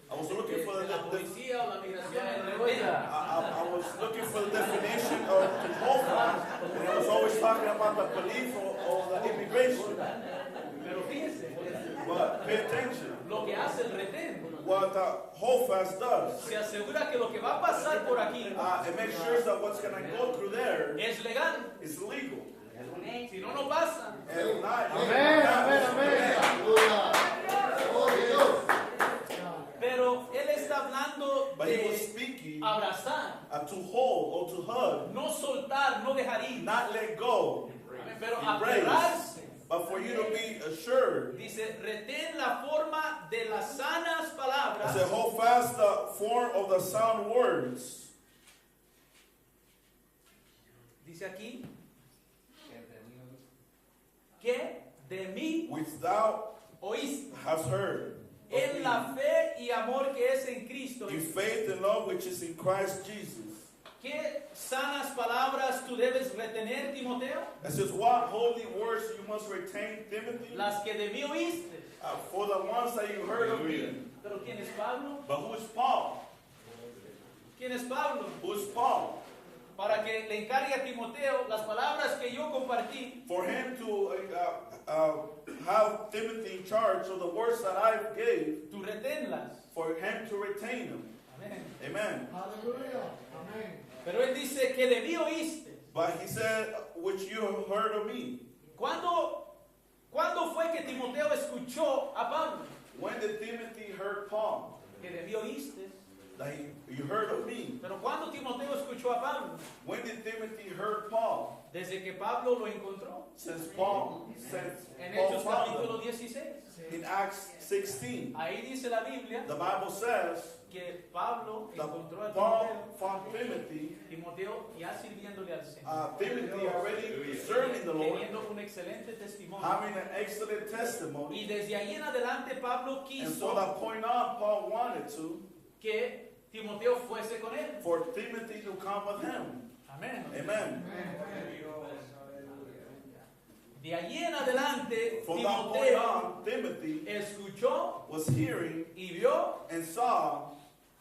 I was looking for de la the policía o la migración en retén. I was looking for the definition of the hold fast, and I was always talking about the police or the immigration. Pero fíjese, But pay attention. lo que hace el retén, What the hold fast does, se asegura que lo que va a pasar por aquí it makes sure that what's going to go through there es legal. is legal. Si no, no pasa. And not, Pero él está hablando But he was de speaking abrazar, to hold or to hug, no soltar, no dejar ir. not let go, Pero Embrace. aferrarse. but for you to be assured. Dice, retén la forma de las sanas I palabras said, hold fast the form of the sound words. dice aquí, que de mí Which thou oíste, hast heard. of en me, la fe y amor que es en Cristo. in faith and love which is in Christ Jesus. ¿Qué sanas palabras tú debes retener, Timoteo? It says, what holy words you must retain, Timothy? Las que de mí oíste. For the ones that you heard of me. Pero ¿quién es Pablo? But who is Paul? ¿Quién es Pablo? Who is Paul? Para que le encargue a Timoteo las palabras que yo compartí. For him to have Timothy in charge of the words that I gave, Tú reténlas. for him to retain them. Amén. Amen. Pero él dice que de mí oíste. But he said, which you have heard of me. ¿Cuándo fue que Timoteo escuchó a Pablo? When did Timothy heard Paul? Que de mí oíste. That you heard of me. Pero ¿cuándo Timoteo escuchó a Pablo? When did Timothy heard Paul? Desde que Pablo lo encontró. Since Paul En Paul Hechos found capítulo them. 16. In Acts 16, Ahí dice la Biblia the Bible says que Pablo that encontró a Timoteo. Paul found Timothy, Timoteo ya sirviéndole al Señor. Timothy already serving the Lord, Teniendo un excelente testimonio. having an excellent testimony. Y desde ahí en adelante Pablo And quiso so that point on, Paul wanted to, que Timoteo fuese con él. for Timothy to come with him. Amén. Amen. De allí en adelante From that point Timoteo on, Timothy escuchó was hearing y vio and saw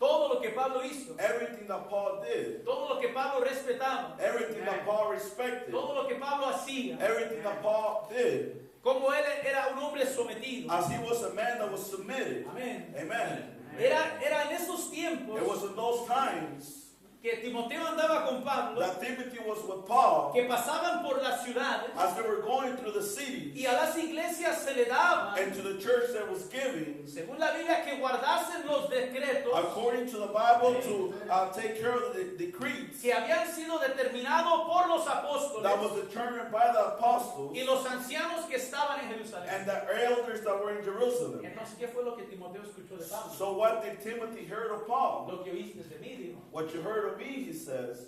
todo lo que Pablo hizo, everything that Paul did, todo lo que Pablo respetaba, everything that Paul respected, todo lo que Pablo hacía, everything that Paul did, como él era un hombre sometido. as he was a man that was submitted. Amén. Amen. Era en esos tiempos It was in those times que Timoteo andaba con Pablo, that Timothy was with Paul que pasaban por las ciudades as they were going through the cities, y a las iglesias se le daban, and to the church that was giving, según la Biblia, que guardasen los decretos according to the Bible, to take care of the decrees que habían sido determinados por los that apóstoles was determined by the apostles y los ancianos que estaban en Jerusalén. and the elders that were in Jerusalem. Entonces, ¿qué fue lo que Timoteo escuchó de Pablo? So what did Timothy heard of Paul? Lo que oíste de mí, dijo. What you heard of me, he says.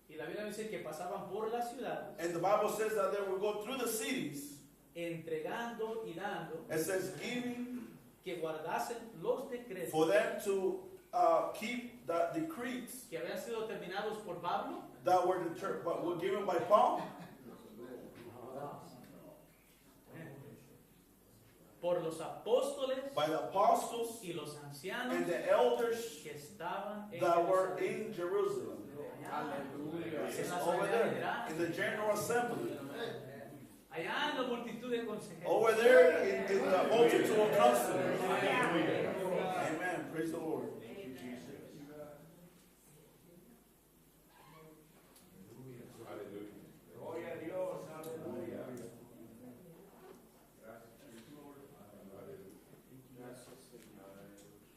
Y la Biblia dice que pasaban por las ciudades, And the Bible says that they will go through the cities. entregando y dando, It says giving que guardasen los decretos for them to keep the decrees que habían sido determinados por Pablo, that were given by Paul, por los apóstoles by the apostles y los ancianos and the elders que estaban en that were Jerusalén. in Jerusalem. Aleluya. It's over there in the General Assembly. Allá en la multitud de consejeros. Over there in the multitude of counselors. Amen. Praise the Lord.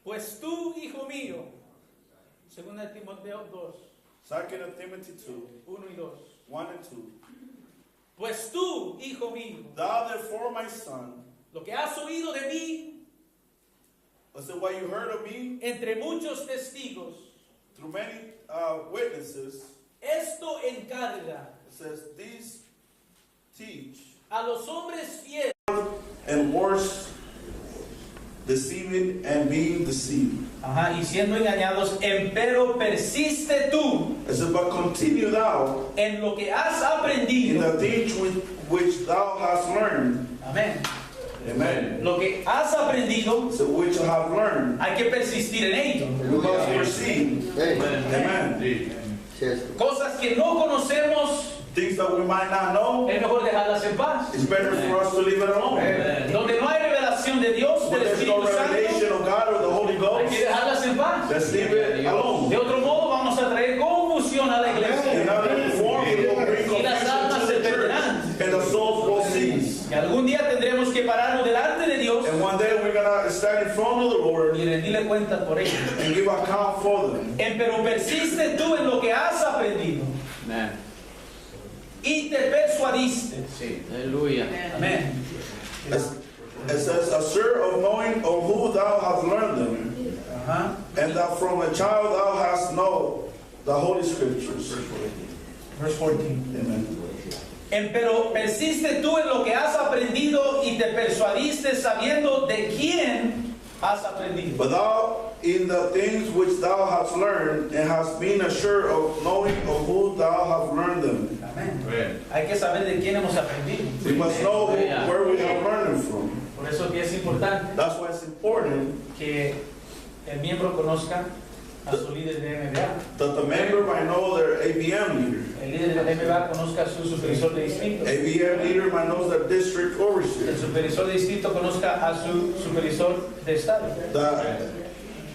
Pues tú, hijo mío, según de Timoteo 2, 2 Timothy 2, 1 y 2. 1 and 2. Pues tú, hijo mío, Thou therefore, my son, lo que has oído de mí I said, what you heard of me entre muchos testigos, through many witnesses, esto encarga it says, these teach a los hombres fieles and worse, deceiving and being deceived. y siendo engañados, empero persiste tú It says, but continue thou en lo que has in aprendido. the things which thou hast learned. Amén. Amen. Lo que has aprendido, So which you have learned, hay que persistir en ello. you must proceed. Amen. Cosas que no conocemos, Things that we might not know, es mejor dejarlas en paz. it's better for us to leave it alone. Donde no hay revelación de Dios, When del there's no Espíritu Santo, revelation of God or the Holy hay Ghost, que dejarlas en paz. let's leave it alone. De otro modo, vamos a traer confusión a la In iglesia. other form, it will bring Y las almas se confusion to the church, perderán. and the souls will cease. Y algún día tendremos que pararnos delante de Dios And one day we're gonna stand in front of the Lord y rendirle cuentas por ello. and give account for them. Pero persiste tú en lo que has aprendido Amén. y te persuadiste. Sí. Aleluya. Amén. It says, assure of knowing of who thou hast learned them, Ajá. and that from a child thou hast known the Holy Scriptures. Verse 14. Amen. Pero persiste tú en lo que has aprendido y te persuadiste sabiendo de quién has aprendido. But thou in the things which thou hast learned, and hast been assured of knowing of who thou hast learned them. Amén. Hay que saber de quién hemos aprendido. We must know where we have learned them from. Por eso que es importante That's why it's important que el miembro conozca a su líder de MBA. that the member might know their ABM leader. El líder de MBA conozca a su supervisor de distrito. ABM leader might know their district overseer. El supervisor de distrito conozca a su supervisor de estado.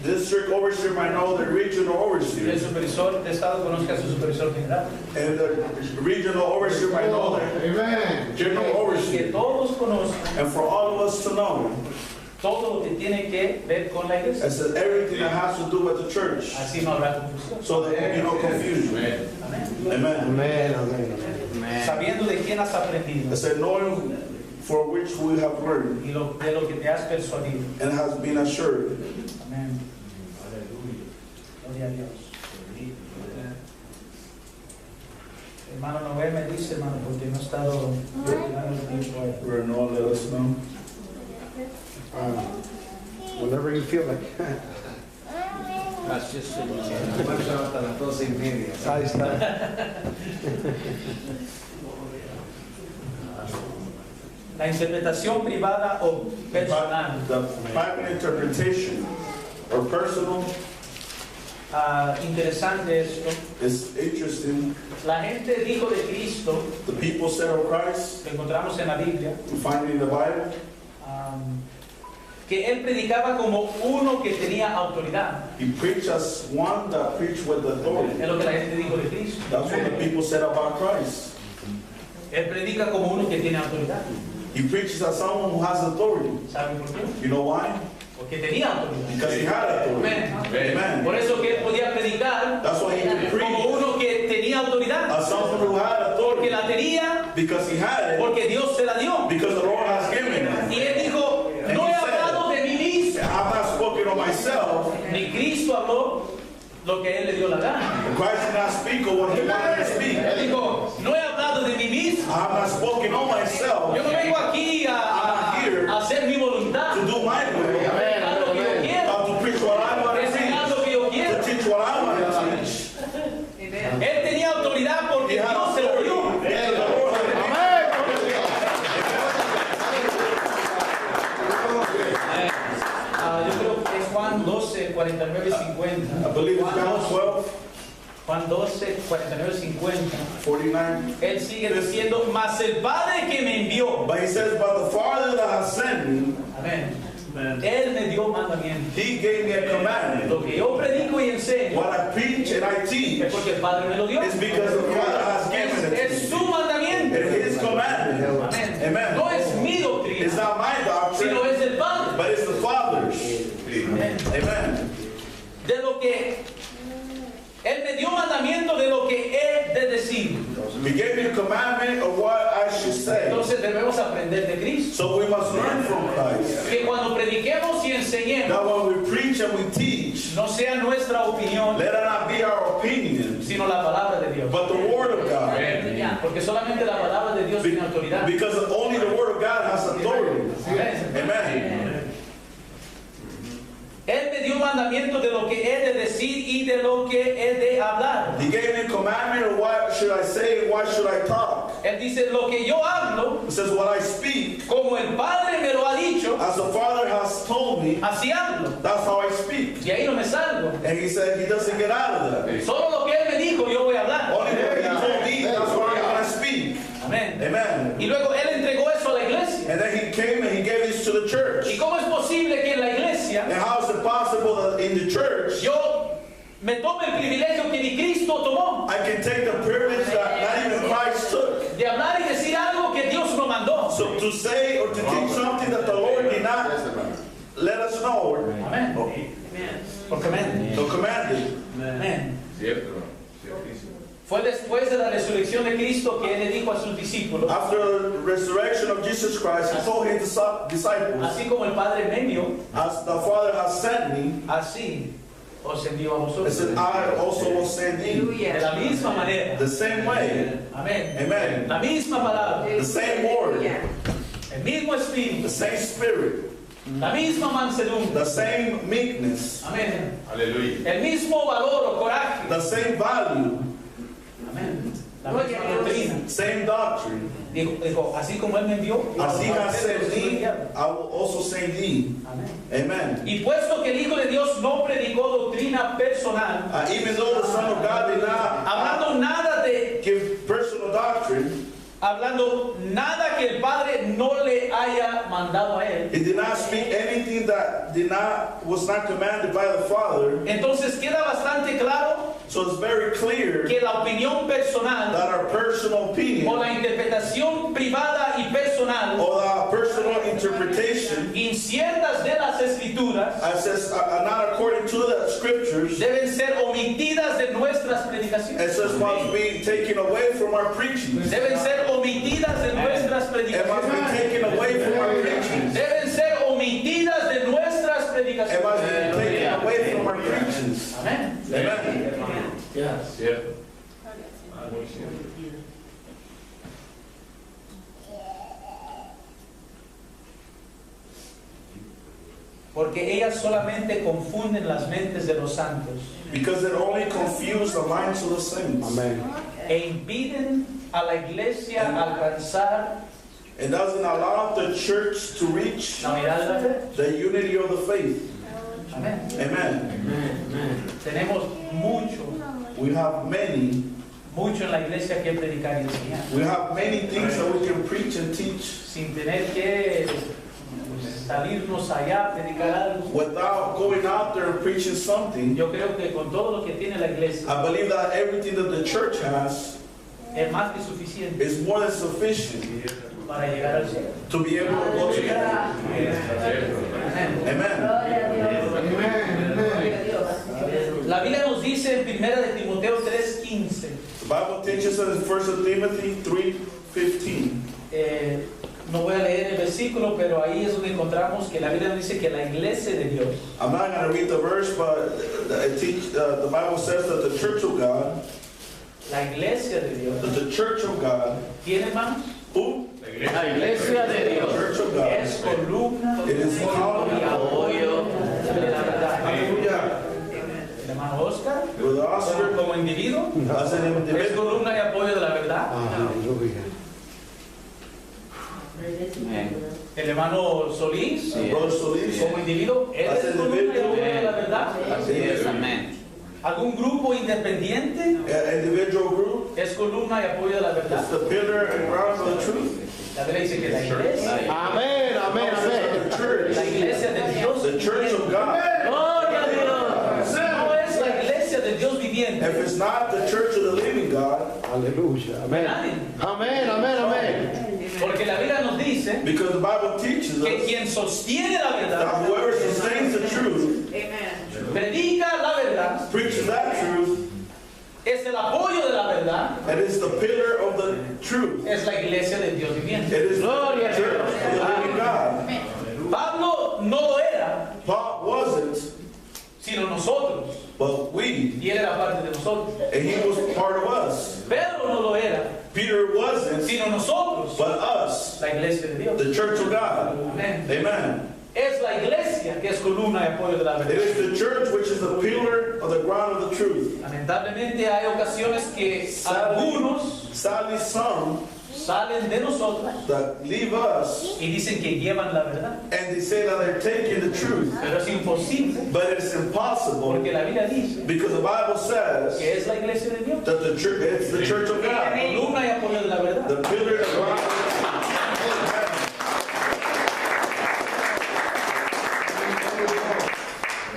The district overseer might know the regional El overseer. supervisor de estado conozca a su supervisor general. And the regional overseer might know their general Que overseer. todos conozcan And for all of us to know, todo lo que tiene que ver con la iglesia. it says everything that has to do with the church, Así no habrá confusión. so there will be no confusion. Amén. Amen. Sabiendo de quién has aprendido It said knowing for which we have learned y de lo que te has persuadido. and has been assured. Amén. Gloria a Dios. Hermano Noé me dice, hermano, porque no he estado dando el tiempo ahí. Renault, let us know. Whenever you feel like. Gracias, Señor. Hasta las 12:30. Ahí está. La interpretación privada o personal. The private interpretation or personal interesante esto. It's interesting. La gente dijo de Cristo, The people said of Christ, lo encontramos en la Biblia, we find it in the Bible, que él predicaba como uno que tenía autoridad. he preached as one that preached with authority. Es lo que la gente dijo de Cristo. That's what the people said about Christ. Él predica como uno que tiene autoridad. He preaches as someone who has authority. ¿Saben por qué? You know why? Porque tenía autoridad. Because he had authority. Amén. Amen. Por eso que él podía predicar That's why he could como preach uno que tenía autoridad. as someone who had Porque authority. la tenía, Because he had it. porque Dios se la dio. Because the Lord has given it. Y él dijo, no he hablado de mí mismo. I'm not spoken of myself. Ni Cristo habló lo que él le dio la gana. Christ did not speak of what he wanted to speak. Él dijo, no he hablado de mí mismo. I have not spoken of myself Yo no vengo aquí a hacer mi voluntad. to do my will, Predicar lo que yo quiero. to preach what I want to Enseñar lo que yo teach, quiero. to teach what I want to teach. Él tenía autoridad porque He had Dios se lo dio. authority. Because the Lord had given it. Yo creo que es Juan 12, 49, 50. I believe it's John 12, Juan 12, 49, 50. 49. Él sigue diciendo, mas el Padre que me envió. But he says, but the Father that has sent me, Amén. Él me dio mandamiento. he gave me a commandment. Lo que yo predico y enseño What I preach and I teach es porque el Padre me lo dio. is because the Father has given it Es to su me. mandamiento. And his commandment. Amén. Amen. No es mi It's doctrina, not my sino doctrine, es del Padre. but it's the Father's. Amén. Amen. De lo que Él me dio mandamiento de lo que he de decir. He gave me a commandment of what I should say. Entonces debemos aprender de Cristo. So we must learn from Christ. Que cuando prediquemos y enseñemos, That when we preach and we teach, no sea nuestra opinión, let it not be our opinion, sino la palabra de Dios. but the Word of God. Porque solamente la palabra de Dios tiene autoridad. Because only the Word of God has authority. Amén. Amen. Él me dio mandamiento de lo que he de decir y de lo que he de hablar. He gave me a commandment of what should I say and what should I talk. Él dice, lo que yo hablo, It says, what I speak, como el Padre me lo ha dicho, as the Father has told me, así hablo. that's how I speak. Y ahí no me salgo. And he said he doesn't get out of that. Solo lo que Él me dijo, yo voy a hablar. Only what he told me, that's what I'm going to speak. Amén. Amen. Y luego Él entregó eso a la iglesia. And then he came and he gave this to the church. ¿Y cómo es posible que en la iglesia And how is it possible that in the church yo me tome el privilegio que ni Cristo tomó I can take the privilege that not even Christ took? de hablar y decir algo que Dios no mandó? So to say or to teach something that the Lord did not let us know, Amén. Porque amén. or commanded. Amén. Fue después de la resurrección de Cristo que Él le dijo a sus discípulos, After the resurrection of Jesus Christ, he told his disciples, así como el Padre me envió, as the Father has sent me, así os envío a he vosotros. said, I also will send thee. De la misma manera. The same way. Amén. Amen. La misma palabra, The same word. el mismo espíritu, The same spirit. la misma mansedumbre. The same meekness. Amén. Aleluya. El mismo valor o coraje. The same value. Amén. La misma doctrina. Same doctrine. Dijo, así como Él me envió, As he has sent ustedes thee, enviaron. I will also send thee. Amén. Amen. Y puesto que el Hijo de Dios no predicó doctrina personal, Even though the Son of God did not hablando nada de, give personal doctrine, hablando nada que el Padre no le haya mandado a él, he did not speak anything that was not commanded by the Father. entonces queda bastante claro So it's very clear que la opinión personal that our personal o opinion la interpretación privada y personal or our personal interpretation, inciertas de las Escrituras as says, not according to the scriptures, deben ser omitidas de nuestras predicaciones. it says must be taken away from our preaching. Deben ser omitidas de nuestras It must be predicaciones. taken away from our preaching. Deben ser omitidas de nuestras It must predicaciones. be taken away from our preachings. Amén. Amen. Cierto. Porque ellas solamente confunden las mentes de los santos Because it only confused the minds of the saints. e impiden a la iglesia alcanzar It doesn't allow the church to reach la unidad de la fe. the unity of the faith. Amén. Amen. Tenemos mucho We have en la iglesia que predicar y enseñar. we have many things that we can preach and teach Sin tener que salirnos allá a predicar algo. without going out there and preaching something. Yo creo que con todo lo que tiene la iglesia I believe that everything that the church has es más que suficiente is more than sufficient para llegar al cielo. to be able to go to heaven. Amén. Amen. La Biblia nos dice en 1 de Timoteo 3:15. The Bible teaches us in 1 Timothy 3:15. No voy a leer el versículo, pero ahí es donde encontramos que la Biblia nos dice que la iglesia de Dios, I'm not going to read the verse, but the Bible says that the church of God, la iglesia de Dios, that the church of God, ¿tiene manos? who? La iglesia de The Dios. church of God. Es columna It is y column. apoyo de la verdad. Hallelujah. El hermano Oscar, Brother Oscar, como individuo, as an es individual, columna y apoyo de la verdad. Amén. El hermano Solís, Sí. Brother Solis, como individuo, él es columna y apoyo de la verdad. Así es, amén. Algún grupo independiente an individual group, es columna y apoyo de la it's verdad. the pillar and ground of the truth. La Biblia dice que la iglesia, Amén, amén, amén. The church, la iglesia de Dios, the church of God. gloria a Dios, no es la iglesia de Dios viviente. If it's not the church of the living God, Aleluya. Amén. Amén, amén, amén. Porque la Biblia nos dice because the Bible teaches que us quien sostiene la that verdad, whoever sustains the truth, predica la verdad, preaches that truth, es el apoyo de la verdad, and is the pillar of the truth. es la iglesia de Dios viviente. It is the Gloria a church of the living God. Pablo no lo era, Paul wasn't, sino nosotros, but we, y él era parte de nosotros. and he was part of us. Pedro no lo era, Peter wasn't, sino nosotros, but us, la iglesia de Dios. the church of God. Amén. Amen. Es la iglesia que es columna y apoyo de la It verdad. is the church which is the pillar of the ground of the truth. Lamentablemente hay ocasiones que algunos Sadly, some salen de nosotros that leave us y dicen que llevan la verdad, and they say that they're taking the truth, pero es imposible but it's impossible porque la Biblia dice because the Bible says que es la iglesia de Dios, that the church, it's the church of God, columna y apoyo de la verdad. the pillar of the ground of the truth.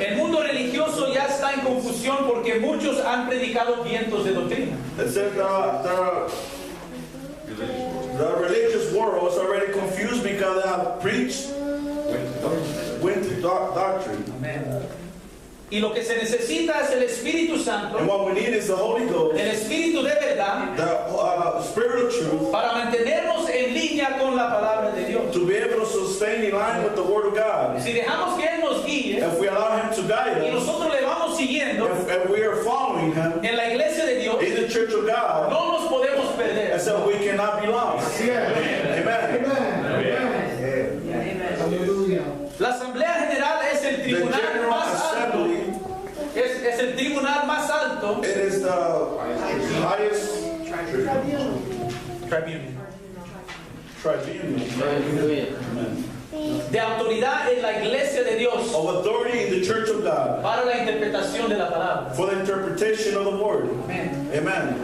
El mundo religioso ya está en confusión porque muchos han predicado vientos de doctrina. It says the religious world is already confused because they have preached winter doctrine. Amén. Y lo que se necesita es el Espíritu Santo, And what we need is the Holy Ghost, el Espíritu de verdad, the Spirit of truth, para mantenernos en línea con la palabra de Dios. to be able to sustain in line with the Word of God. Si dejamos que Él nos guíe If we allow Him to guide y us, nosotros le vamos siguiendo if we are following Him en la iglesia de Dios, in the church of God, no nos podemos perder. and so we cannot be lost. Amen. La Asamblea General es el The tribunal General más alto. Assembly, Es el tribunal más alto. it is the highest Tribunal. tribunal Aleluya. De autoridad en la iglesia de Dios of authority in the church of God para la interpretación de la palabra. for the interpretation of the Word. Amén. Amen.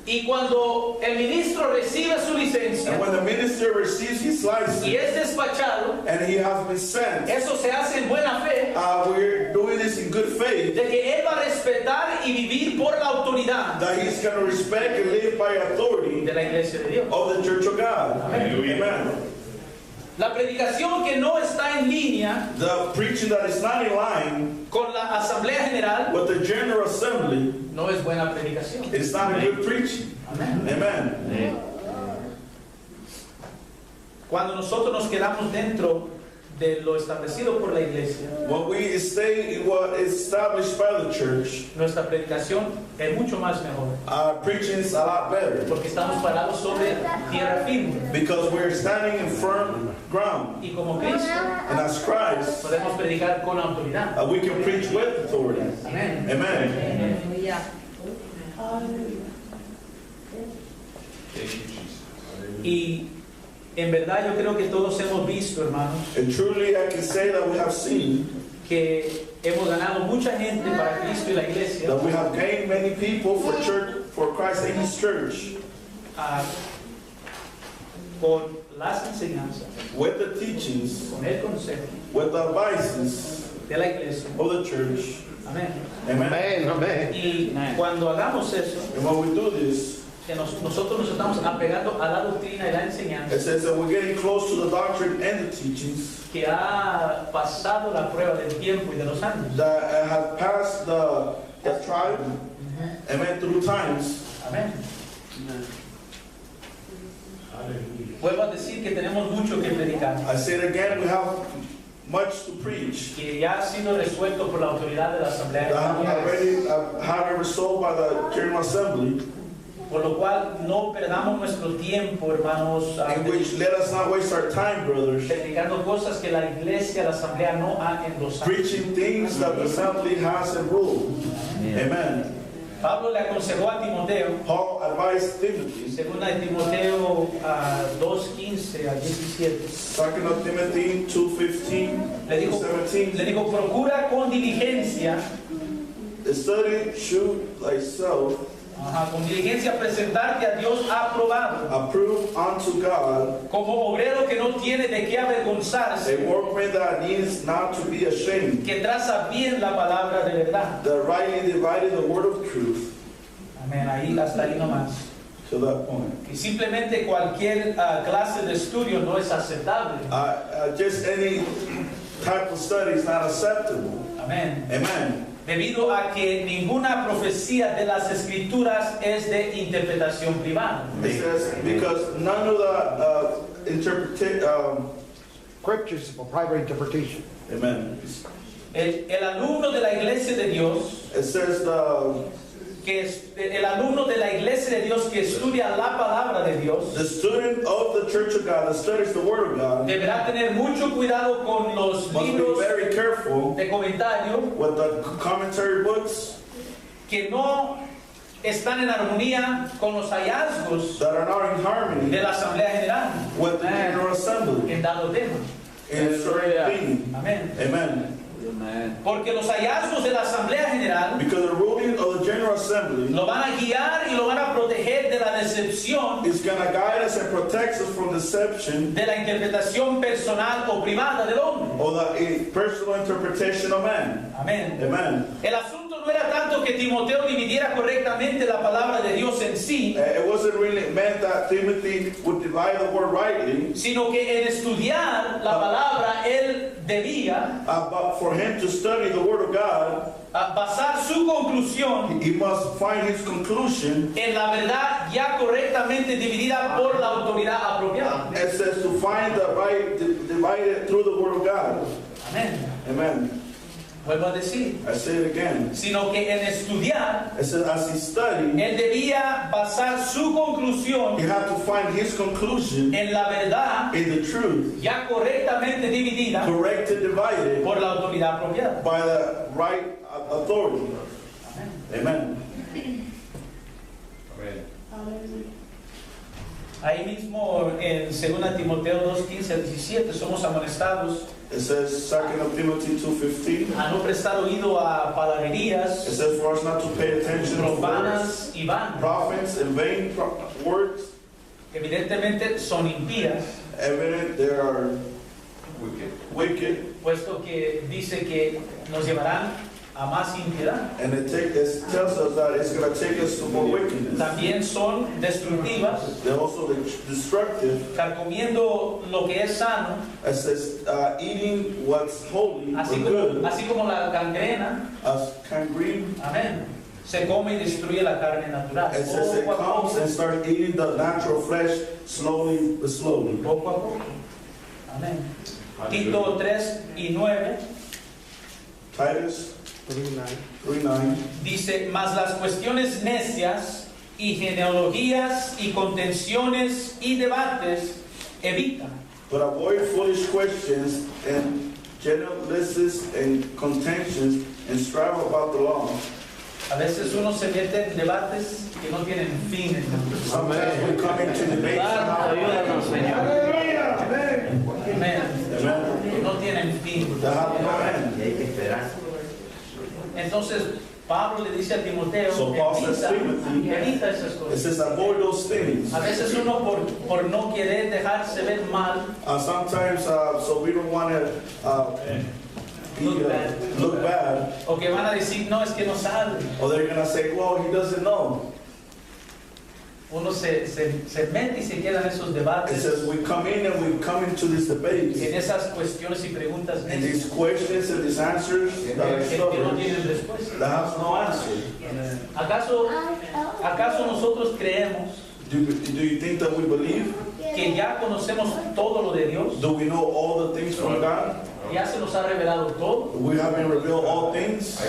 Y cuando el ministro recibe su licencia And when the minister receives his license y es despachado, and he has been sent, eso se hace en buena fe we're doing this in good faith, de que él va a respetar y vivir por la autoridad that he's going to respect and live by authority de la iglesia de Dios. of the church of God. Amen. La predicación que no está en línea The preaching that is not in line con la Asamblea General with the General Assembly, no es buena predicación. it's not a good preaching. Amén. Amen. Cuando nosotros nos quedamos dentro de lo establecido por la iglesia, When we stay in what is established by the church, nuestra predicación es mucho más mejor our preaching is a lot better porque estamos parados sobre tierra firme because we're standing in firm ground. y como Cristo And as Christ, podemos predicar con autoridad. we can preach with authority. Amén. Amen. Y en verdad yo creo que todos hemos visto, hermanos, And truly, I can say that we have seen que hemos ganado mucha gente para Cristo y la iglesia That we have gained many people for church, for Christ and His church, con las enseñanzas, with the teachings, con el consejo with the advices de la iglesia. of the church. Amén. Amen. Amén, amén. Y cuando hagamos eso, And when we do this, que nosotros nos estamos apegando a la doctrina y la enseñanza it says that we're getting close to the doctrine and the teachings que ha pasado la prueba del tiempo y de los años. that have passed the tribe, amen, through times. Amén. Vuelvo a decir que tenemos mucho que predicar, I say it again, we have much to preach. que ya ha sido resuelto por la autoridad de la Asamblea That have General, already have resolved by the General Assembly, por lo cual no perdamos nuestro tiempo, hermanos, in which let us not waste our time, brothers, predicando cosas que la iglesia, la Asamblea no ha endosado. preaching things that the Assembly hasn't ruled. Amen. Pablo le aconsejó a Timoteo, Paul advised Timothy, segunda de Timoteo 2:15 a 17. 2 Timothy 2:15 Le dijo, 17, procura con diligencia, study, shoot thyself, con diligencia presentarte a Dios aprobado, approve unto God, como obrero que no tiene de qué avergonzarse, a workman that needs not to be ashamed, que traza bien la palabra de verdad. that rightly divided the word of truth. Amén, ahí hasta ahí nomás. To that point. Y simplemente cualquier clase de estudio no es aceptable. Just any type of study is not acceptable. Amén. Amen. Debido a que ninguna profecía de las escrituras es de interpretación privada. It says, because none of the Scriptures for private interpretation. amen. El alumno de la iglesia de Dios, It says el alumno de la iglesia de Dios que estudia la palabra de Dios, the student of the Church of God that studies the Word of God deberá tener mucho cuidado con los must be libros very careful de comentario with the commentary books que no están en armonía con los hallazgos that are not in harmony de la Asamblea General with the General Assembly en dado tema. in certain thing. Amén. Amen. Porque los hallazgos de la Asamblea General Because the ruling of the General Assembly lo van a guiar y lo van a proteger de la decepción is going to guide us and protect us from deception de la interpretación personal o privada del hombre. or the personal interpretation of man. Amén. Amen. El asunto no era tanto que Timoteo dividiera correctamente la palabra de Dios en sí, It wasn't really meant that Timothy would divide the word rightly, sino que en estudiar la palabra él debía but for him to study the Word of God, basar su conclusión he must find his conclusion. en la verdad ya correctamente dividida por la autoridad apropiada. It says to find the right divided through the Word of God. Amén. Amen. Vuelvo a decir, I say it again. sino que en estudiar It says as he studied, él debía basar su conclusión he had to find his conclusion en la verdad in the truth, ya correctamente dividida corrected, divided por la autoridad apropiada. by the right authority. Amen. Ahí mismo en 2 Timoteo 2:15 a 17 somos amonestados It says 2 Timothy 2:15. a no prestar oído a It palabrerías says for us not to pay attention to words, profanas y vanas. prophets and vain words. Evidentemente son impías, Evident they are wicked, puesto que dice que nos llevarán a más impiedad. and it tells us that it's going to take us to more wickedness. También son destructivas, They're also destructive. carcomiendo lo que es sano, It says eating what's holy or así good, como la gangrena, as gangrene. amén, se come y destruye la carne natural. It says it Poco a comes poco, and starts eating the natural flesh slowly but slowly. poco a poco. Amén. Tito 3:9 Titus 3:9. dice, mas las cuestiones necias y genealogías y contenciones y debates evita. But avoid foolish questions and genealogies and contentions and strive about the law. A veces uno se mete en debates que no tienen fin. Sometimes we come into debates Ayúdanos, Señor. Amen. Amén. Amen. Que no tienen tienen fin. that have no end. Y hay que esperar. Entonces, Pablo le dice a Timoteo, So Paul says to Timothy, evita esas It cosas. says, avoid those things. A veces uno por no querer dejarse ver mal, Sometimes, so we don't want to look bad, o que van a decir, no, es que no sabe. or they're going to say, well, he doesn't know. Uno se mete y se queda en esos It debates, says, we come in and we come into these debates, en esas cuestiones y preguntas and these necias questions and these answers that are que no stubborn, tienen respuesta. that has no answer. ¿Acaso nosotros creemos Do you think that we believe? que ya conocemos todo lo de Dios? Do we know all the things from God? ¿Ya se nos ha revelado todo? We haven't revealed all things.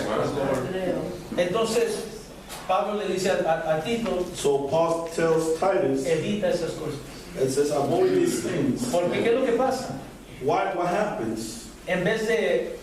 Entonces, Pablo le dice a Tito, So Paul tells Titus, evita esas cosas. it says, avoid these things. Porque ¿qué es lo que pasa? What happens? En vez de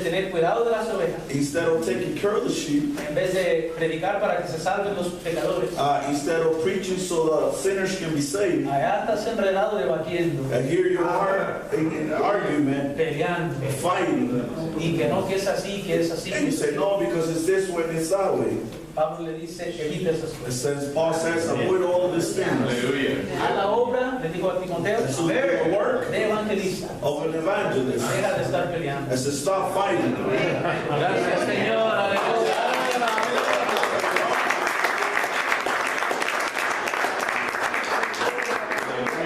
tener cuidado de las ovejas, Instead of taking care of the sheep, en vez de predicar para que se salven los pecadores, instead of preaching so the sinners can be saved, allá estás enredado debatiendo, and here you are in an argument, peleando, fighting, y que no, que es así, que es así. and you say, no, because it's this way and it's that way. Pablo le dice, evita esas It cosas. says, Paul says, avoid all of these things A la obra, le dijo a Timoteo, Eso es the work de evangelista. of an evangelist. Deja de estar peleando. It says, stop fighting. Gracias, Señor. Aleluya.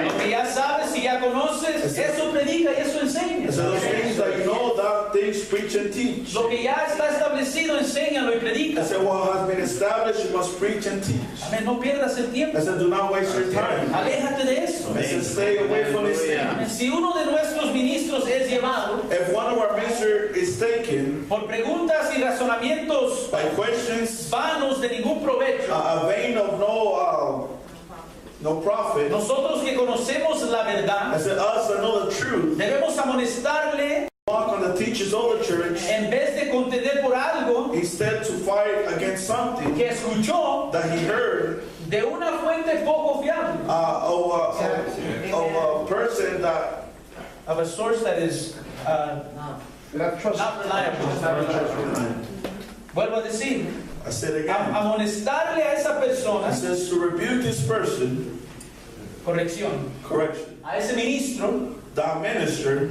Lo que ya sabes y ya conoces, eso predica y eso enseña. It says, those things that you know, that things preach and teach. Lo que ya está establecido, enséñalo y predica. I said, what has been established, you must preach and teach. Amén. No pierdas el tiempo. I said, do not waste your time. Aléjate de eso. I said, stay away from these Amén. things. Si uno de nuestros ministros es llevado If one of our ministers is taken por preguntas y razonamientos by questions, vanos de ningún provecho, a vein of no profit, nosotros que conocemos la I verdad, said, us that know the truth, debemos amonestarle walk on the teachers of the church, en vez de contender por algo instead to fight against something que escuchó that he heard de una fuente poco fiable, of a person that of a source that is not reliable. Vuelvo a decir, I said again, amonestarle a esa persona, it says to rebuke this person, corrección, correction, a ese ministro, that minister,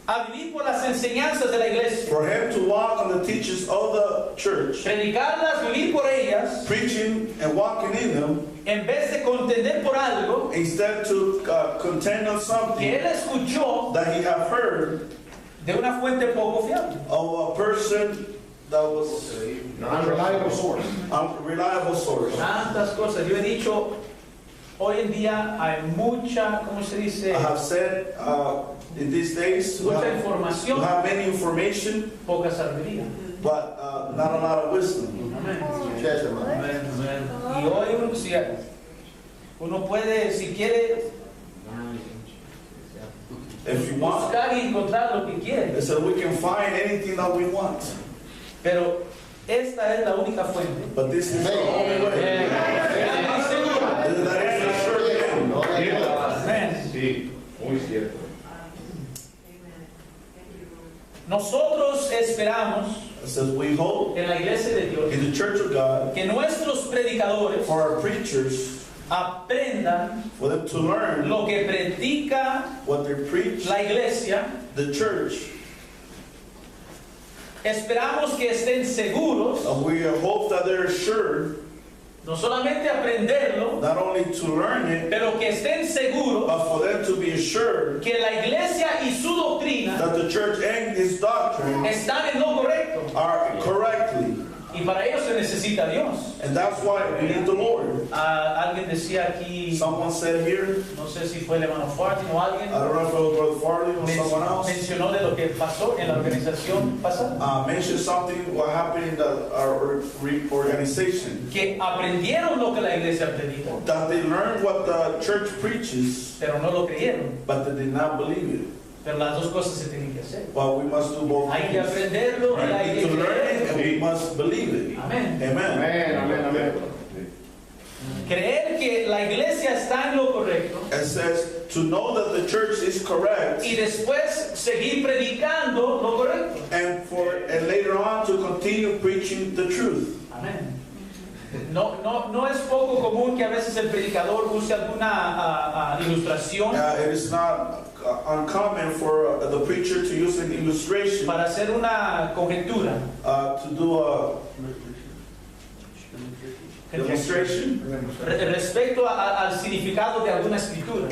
a vivir por las enseñanzas de la iglesia, for him to walk on the teachings of the church, predicarlas, vivir por ellas, preaching and walking in them, en vez de contender por algo instead to contend on que something él escuchó that he have heard de una fuente poco fiable. of a person that was Unreliable source. unreliable source. Tantas cosas. Yo he dicho, hoy en día hay mucha, ¿cómo se dice? I have said in these days we Mucha have información, many information, poca sabiduría. but not a lot of wisdom. Amén. Yes, hermano. Amén, amén. Y hoy uno puede, si quiere, If you want, buscar y encontrar lo que quiere. they said we can find anything that we want, Pero esta es la única fuente. but this is the only way. That is the sure thing. Amén. Sí, muy cierto. Nosotros esperamos It says we hope en la iglesia de Dios in the church of God que nuestros predicadores for our preachers, aprendan for them to learn lo que predica what they preach, la iglesia. the church. Esperamos que estén seguros, And we hope that they're sure no solamente aprenderlo, not only to learn it, pero que estén seguros but for them to be assured que la iglesia y su doctrina that the church and its doctrine están en lo correcto. are correctly. Y para ello se necesita Dios. And that's why we need the Lord. Alguien decía aquí, Someone said here, no sé si fue el hermano Farley o alguien, I don't know if it was Brother Farley or someone else, mencionó de lo que pasó en la organización pasada. mentioned something what happened in our organization. Que aprendieron lo que la iglesia predica, That they learned what the church preaches, pero no lo creyeron. but they did not believe it. Pero las dos cosas se tienen que hacer. But we must do both Hay que things. aprenderlo y We hay need que to learn it creerlo. and we must believe it. Amén. Amen. Amén, amén, amén. Creer que la iglesia está en lo correcto It says to know that the church is correct, y después seguir predicando lo correcto. and later on to continue preaching the truth. Amén. No es poco común que a veces el predicador use alguna ilustración It is not uncommon for the preacher to use an illustration para hacer una conjetura. to do a demonstration Respecto al significado de alguna escritura.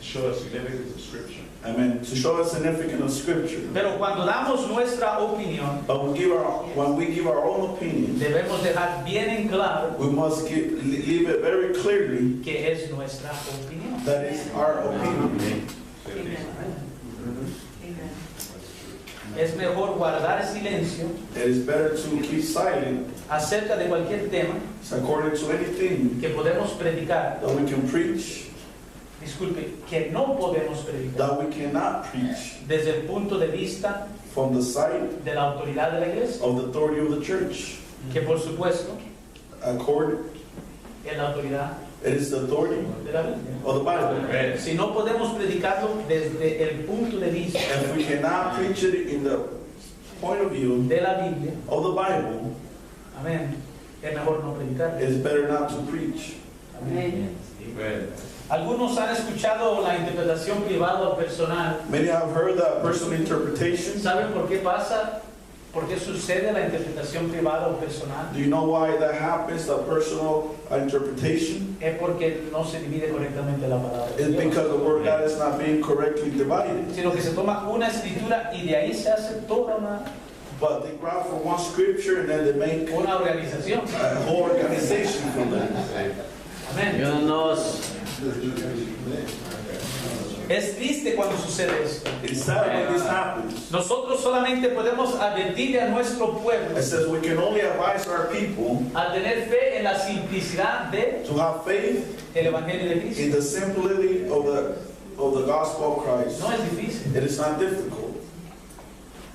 To show a significance of Scripture. To show a significance of Scripture. Pero cuando damos nuestra opinión, But when we give our own opinion, debemos dejar bien en claro we must leave it very clearly que es nuestra opinión. that is our opinion. Es mejor guardar silencio It is better to keep silent acerca de cualquier tema according to anything que podemos predicar. that we can preach, Disculpe, que no podemos predicar that we cannot preach desde el punto de vista from the side de la autoridad de la iglesia, of the authority of the church. que por supuesto According, es la autoridad it is the authority de la Biblia. of the Bible. Si no podemos predicarlo desde el punto de vista And if we cannot preach it in the point of view de la Biblia, of the Bible, amén, es mejor no predicar. it is better not to preach. Algunos han escuchado la interpretación privada o personal. Many have heard that personal interpretation. ¿Saben por qué pasa? ¿Por qué sucede la interpretación privada o personal? Do you know why that happens, the personal interpretation? Es porque no se divide correctamente la palabra de It's Dios. because the word of God is not being correctly divided. Sino que se toma una escritura y de ahí se hace toda But they grab from one scripture and then they make una organización. a whole organization from that. Amén. Es triste cuando sucede esto. It's sad when this happens. Nosotros solamente podemos advertirle a nuestro pueblo It says we can only advise our people a tener fe en la simplicidad del to have faith Evangelio de Cristo. in the simplicity of the gospel of Christ. No es difícil. It is not difficult.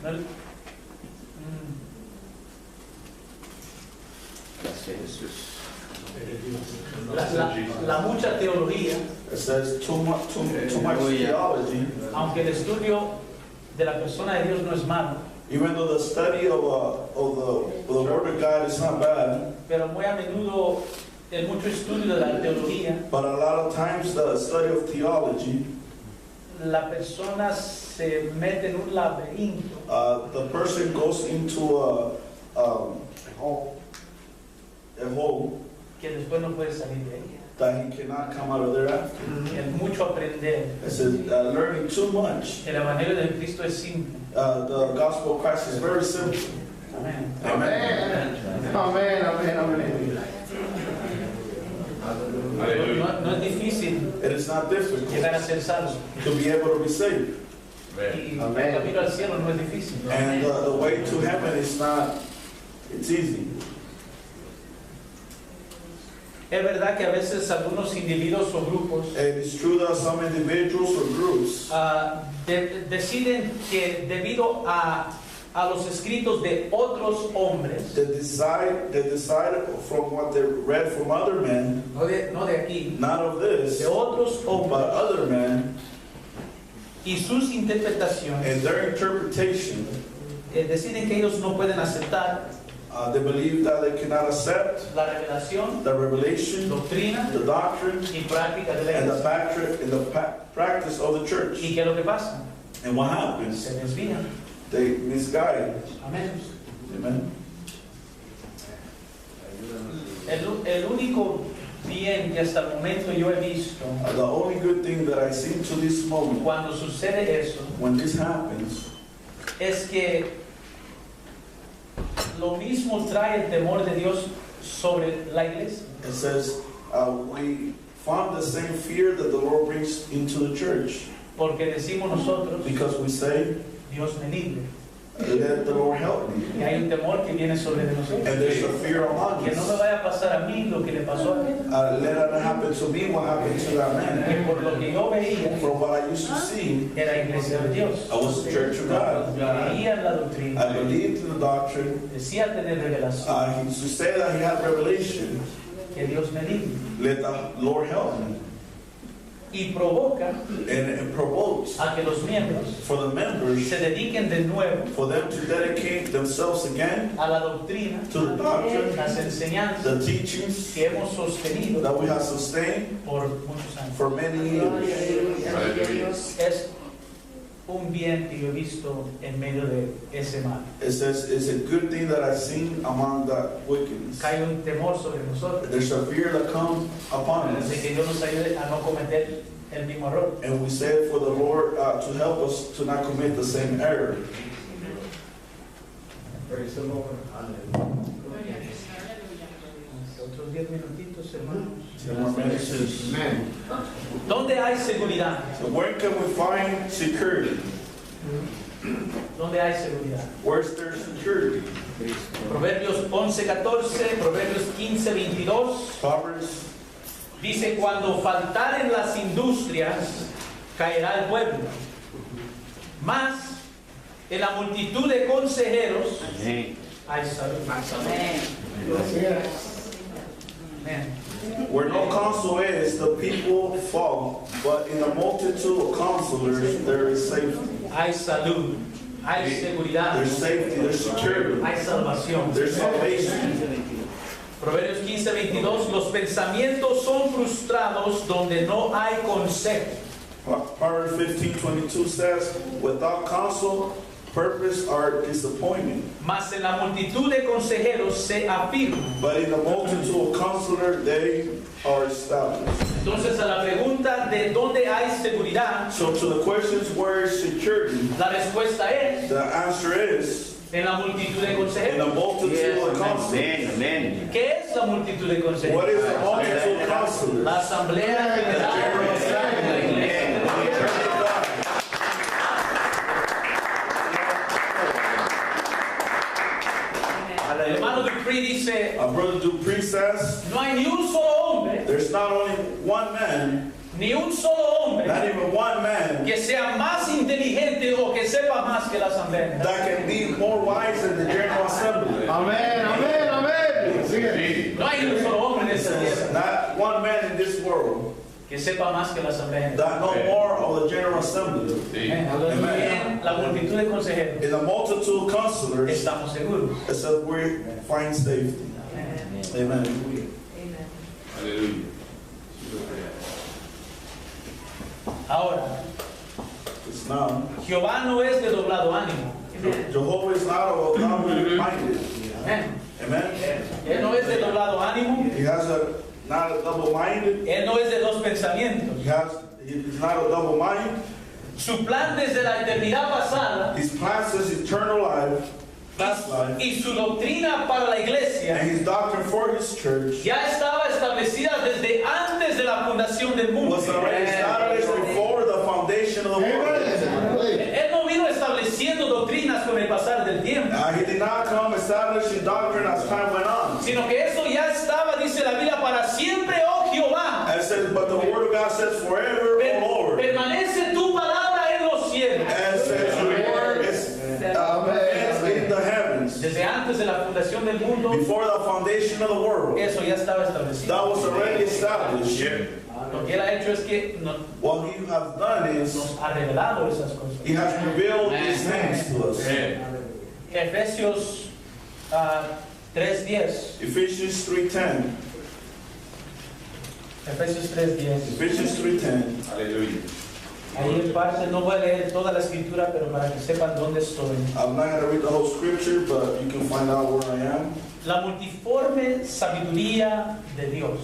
No es- La mucha teología, It says too much theology. aunque el estudio de la persona de Dios no es malo, Even though the study of the word of God is not bad, pero muy a menudo el mucho estudio de la teología, but a lot of times the study of theology, la persona se mete en un laberinto the person goes into a hole que después no puede salir de ella. that he cannot come out of there after. El mucho aprender. It says learning too much. El Evangelio de Cristo es simple. The gospel of Christ is very simple. Amén. Amen. Amén, amén, amén. No es difícil It is not difficult llegar a ser salvo. to be able to be saved. Y el camino al cielo no es difícil. And the way to heaven is not, it's easy. Es verdad que a veces algunos individuos o grupos It is true that some individuals or groups deciden que debido a los escritos de otros hombres, they decide from what they read from other men, no de aquí, not of this, de otros but hombres other men, y sus interpretaciones, and their interpretation, deciden que ellos no pueden aceptar they believe that they cannot accept la revelación, the revelation, doctrina the doctrine, y práctica de la and the iglesia. practice of the church. ¿Y qué es lo que pasa? And what happens? Se desvían. They misguide. Amén. Amen. El único bien que hasta el momento yo he visto The only good thing that I see to this moment, cuando sucede eso when this happens, es que lo mismo trae el temor de Dios sobre la iglesia. it says we found the same fear that the Lord brings into the church, Porque decimos nosotros, because we say, Dios me libre. let the Lord help me. Y hay un temor que viene sobre de nosotros. And there's a fear among Que no me us. vaya a pasar a mí lo que le pasó a él. Let it not happen to me what happened to that Que man. por lo que yo veía, From what I used to see, era iglesia de Dios. I was the church of God. Creía en la doctrina. I believed in the doctrine. Decía tener revelación. He used to say that he had revelation. Que Dios me diga. Let the Lord help me. Y provoca And it provokes a que los miembros for the members, se dediquen de nuevo for them to dedicate themselves again a la doctrina, to the doctrine, las enseñanzas the teachings que hemos sostenido that we have sustained por muchos años. for many years. Es un bien que yo he visto en medio de ese mal. It says it's a good thing that I've seen among the wickedness. Cae un temor sobre nosotros There's a fear that comes upon us. de que Dios nos ayude a no cometer el mismo error. And we say for the Lord to help us to not commit the same error. Praise the Lord. Otros 10 minutitos, hermanos. 10 more minutes. Amen. ¿Dónde hay seguridad? So where can we find security? ¿Dónde hay seguridad? Where's there security? Proverbios 11:14, Proverbios 15:22. Proverbs. Dice, cuando faltaren las industrias, caerá el pueblo. Mas, en la multitud de consejeros, hay salud. Amén. Where no counsel is, the people fall, but in a multitude of counselors there is safety. Hay salud, hay seguridad, There's safety, there's security, hay salvación. there's salvation. Proverbios 15:22, los pensamientos son frustrados donde no hay consejo. Proverbs 15:22 says, without counsel, purpose are disappointing. Mas en la multitud de consejeros se afirma. But in the multitude of counselors, they are established. Entonces a la pregunta de dónde hay seguridad, So to the questions where is security, la respuesta es the answer is en la multitud de in the consejeros. multitude of counselors. ¿Qué es la multitud de consejeros? What is the multitude of counselors? La asamblea general de la iglesia. El hermano Dupree dice, Brother Dupree says, no hay ni un solo hombre, there's not only one man, ni un solo hombre not even one man, que sea más inteligente o que sepa más que la asamblea. that can be more wise than the General Assembly. Amén, amén, amén. Sigue. No hay ni un solo hombre en esta tierra Not one man in this world que sepa más que la asamblea. that know more of the General Assembly. En la multitud de consejeros In the multitude of counselors, estamos seguros. it says we find safety. Amen. Ahora, It's now. Jehová no es de doblado ánimo. Jehovah is not of double-minded. Amén. Amen. Él no es de doblado ánimo. He has not a double-minded. Él no es de dos pensamientos. He's not a double mind. Su plan desde la eternidad pasada His plans is eternal life, past life, y su doctrina para la iglesia and his doctrine for his church ya estaba establecida desde antes de la fundación del mundo. was already established before the foundation of the world. Él no vino estableciendo doctrinas con el pasar del tiempo, He did not come establishing doctrine as time went on. sino que eso ya estaba, dice la Biblia, para siempre, oh Jehová. And it says, but the word of God says forever, O Lord. Permanece tu palabra en los cielos. And it says your word is in the heavens. Desde antes de la fundación del mundo, Before the foundation of the world. eso ya estaba establecido. That was already established. Lo que él ha hecho es que What he has done is nos ha revelado esas cosas. he has revealed these things to us. Efesios 3:10. Ephesians 3:10. Efesios 3:10. Ephesians 3:10. Ahí en parte, no voy a leer toda la escritura, pero para que sepan dónde estoy. I'm not going to read the whole scripture, but you can find out where I am. La multiforme sabiduría de Dios.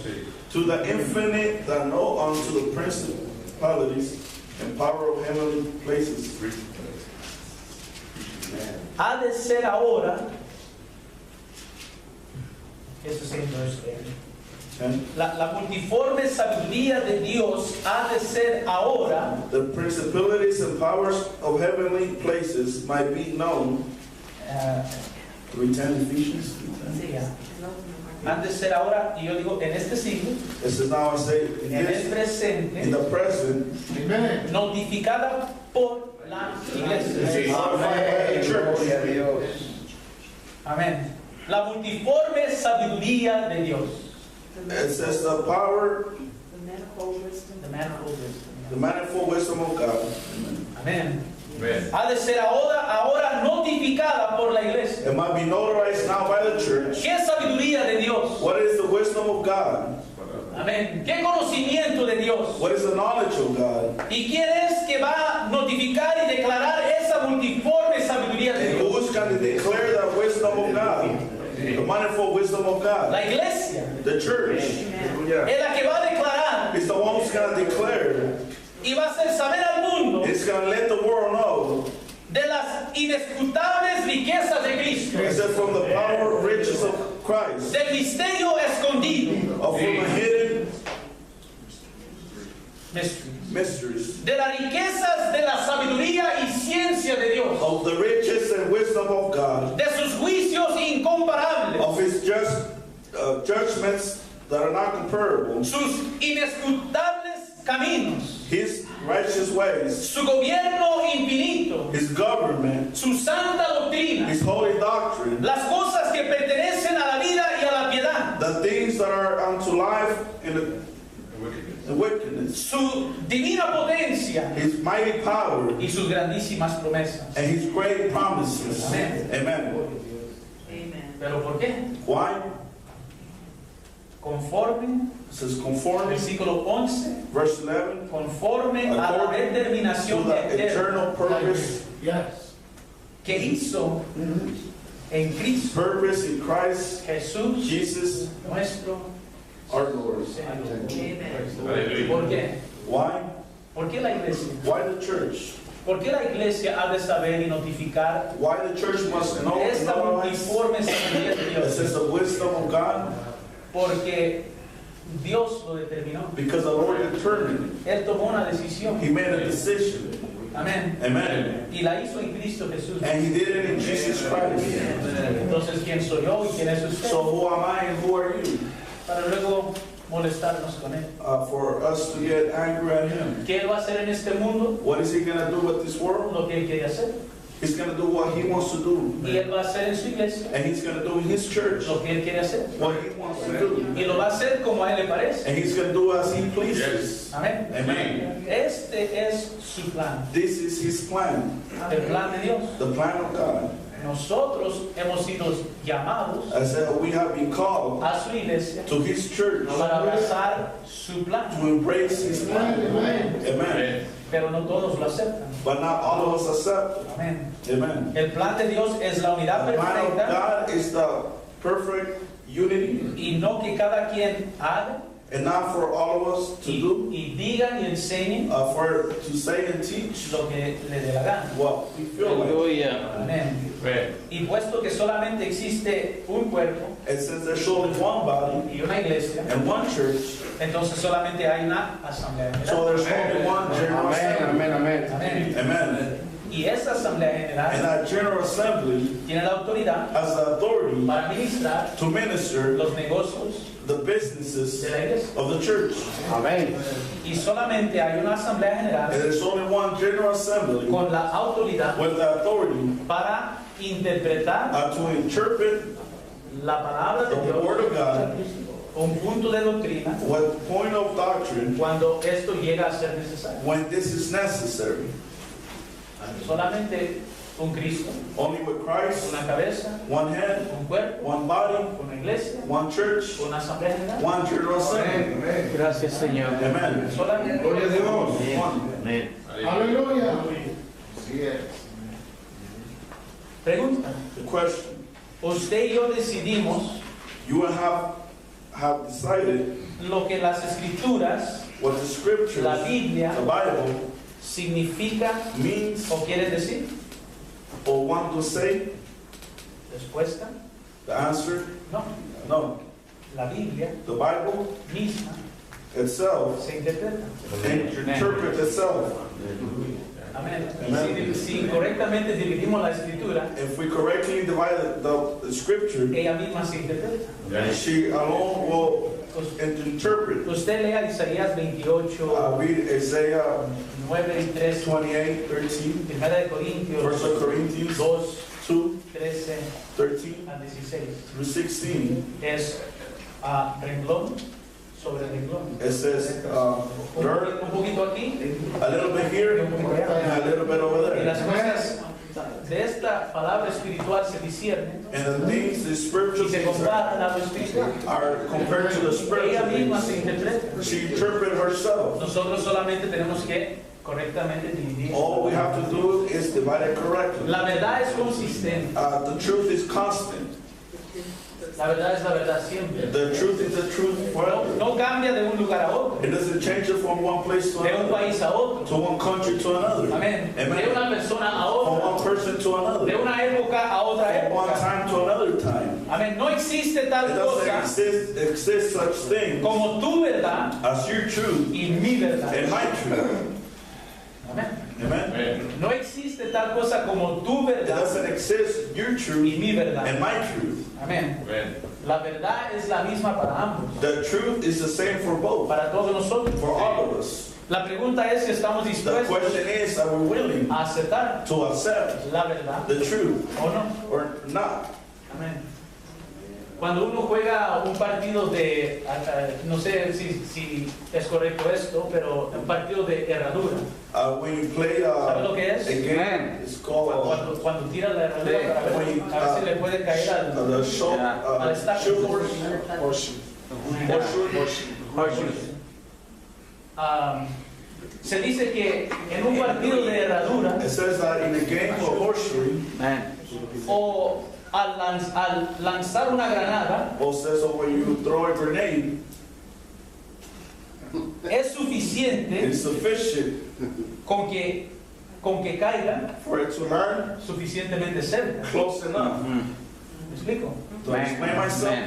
To the infinite that know unto the principalities and power of heavenly places. Ha de ser ahora, eso es en verse 10. 10. La multiforme sabiduría de Dios ha de ser ahora The principalities and powers of heavenly places might be known. 3:10 Ephesians. sí, han de ser ahora, y yo digo, en este siglo, It says now I say en el in presente, the present, Amen. notificada por la iglesia. Amen. Church. Gloria a Dios. Amén. La multiforme sabiduría de Dios. It says the power, The manifold wisdom. the manifold wisdom of God. Amén. Ha de ser ahora notificada por la iglesia. It might be notarized now by the church. ¿Qué sabiduría de Dios? What is the wisdom of God? Amén. ¿Qué conocimiento de Dios? What is the knowledge of God? ¿Y quién es que va a notificar y declarar esa multiforme sabiduría de And Dios? who is going to declare that wisdom of God? The manifold wisdom of God. La iglesia The church es la que va a declarar is the one who's going to declare. y va a hacer saber al mundo It's going to let the world know. de las inescrutables riquezas de Cristo, It said from the power riches of Christ, del misterio escondido, of from the hidden mystery, mysteries, de las riquezas de la sabiduría y ciencia de Dios, of the riches and wisdom of God, de sus juicios incomparables, of his just judgments that are not comparable, sus inescrutables caminos, his righteous ways, su gobierno infinito, his government, su santa doctrina, his holy doctrine, las cosas que pertenecen a la vida y a la piedad, the things that are unto life and the wickedness, su divina potencia his mighty power, y sus grandísimas promesas. and his great promises. Amen. Amen. ¿Pero por qué? Why? Conforme, It says conforming, versículo 11, verse 11, conforme a la according to determinación the eterna eternal purpose, Yes. que hizo en Cristo purpose in Christ Jesús, Jesus nuestro our Lord. Señor. ¿Por qué? Why? ¿Por qué la iglesia? Why the church? ¿Por qué la iglesia ha de saber y notificar Why the church must know esta multiforme sabiduría de it Dios? says the wisdom of God? Porque Dios lo determinó. Because the Lord determined. Él tomó una decisión. He made a decision. Amén. Amen. Y la hizo en Cristo Jesús. And he did it in Jesus Christ. Entonces, ¿quién soy yo y quién es usted? So who am I and who are you? Para luego molestarnos con Él. For us to get angry at him. ¿Qué Él va a hacer en este mundo? What is he going to do with this world? Lo que Él quiere hacer. He's going to do what he wants to do. Y Él va a hacer en su iglesia And he's going to do in his church lo que Él quiere hacer. what he wants to do. Y lo va a hacer como a Él le parece. And he's going to do as he pleases. Amén. Amen. Este es su plan. This is his plan, El plan de Dios. the plan of God. Nosotros hemos sido llamados I said we have been called a su iglesia to his church para abrazar su plan. to embrace his plan. Amen. Amen. Pero no todos lo aceptan. But not all of us accept. Amén. Amen. El plan de Dios es la unidad The plan of perfecta God is the perfect unity, y no que cada quien haga and not for all of us to do, y digan y enseñen for to say and teach lo que le dé la gana. what we feel like. Amén. Y puesto que solamente existe un cuerpo And since there's only one body y una iglesia, and one church, entonces solamente hay una asamblea so general. there's only one general Amen. assembly. Amen. Amen. Amén. Amen. Y esa asamblea And general that general assembly tiene la autoridad has the authority para ministrar to minister los negocios the businesses de la iglesia. of the church. Amen. Y solamente hay una asamblea And general there's only one general assembly con la autoridad with the authority para interpretar to interpret la palabra the de Dios, word of God un punto de doctrina, with point of doctrine cuando esto llega a ser necesario. when this is necessary. Solamente un Cristo, Only with Christ, una cabeza, one head, un cuerpo, one body, una iglesia, one church, una asamblea general. one general assembly. Gracias, Señor. Amen. Solamente Gloria a Dios. One. Aleluya. pregunta. The question, Usted y yo decidimos you have decided lo que las escrituras, what the scriptures, la Biblia, the Bible, significa means o quiere decir. or want to say. Respuesta, The answer, no. no. la Biblia the Bible misma itself se interpreta. interprets itself. Amén. Amén. Si correctamente dividimos la escritura, If we correctly divide the scripture, ella misma se interpreta. she alone will interpret. Usted lea Isaías 28, Read Isaiah 9 y 13, 28:13, Primera de Corintios 1 Corinthians 2, 2, 13 13 a 16. through 16. Es renglón sobre renglón. It says, learn Un poquito aquí a little bit here and a little bit over y las there. cosas de esta palabra espiritual se disciernen And the things, the spiritual y se things comparan a lo espiritual. are compared to the Ella spiritual misma things. se interpreta. She interpreted herself. Nosotros solamente tenemos que correctamente dividir. All we have to do is divide it correctly. La verdad es consistente. The truth is constant. La verdad es la verdad siempre. The truth is the truth forever. No cambia de un lugar a otro, It doesn't change it from one place to de un another, país a otro. to one country to another, Amén. De Amen. una persona a from otra, one person to de another, una época a otra from one época. time to another time. Amén. No existe It tal doesn't cosa exist such thing como tu verdad as your truth y mi verdad. and my truth. Amén. Amen. No existe tal cosa como tu It verdad doesn't exist your y truth mi verdad. and my truth. Amén. La verdad es la misma para ambos, The truth is the same for both, para todos nosotros. for all of us. La pregunta es si estamos The dispuestos question is, are we willing a aceptar to accept la verdad the truth o no. or not? Amén. Cuando uno juega un partido de, no sé si es correcto esto, pero un partido de herradura. When you play ¿Sabe lo que es? a game, it's called Cuando tira la herradura para ver a ver si le puede caer al the show, shoe horse. Se dice que en un partido de herradura It says that in a game of horseshoe, o al lanzar una granada or says that when you throw a grenade, es suficiente it's sufficient con que caiga for it to land suficientemente cerca. close enough. ¿Me explico? To explain myself,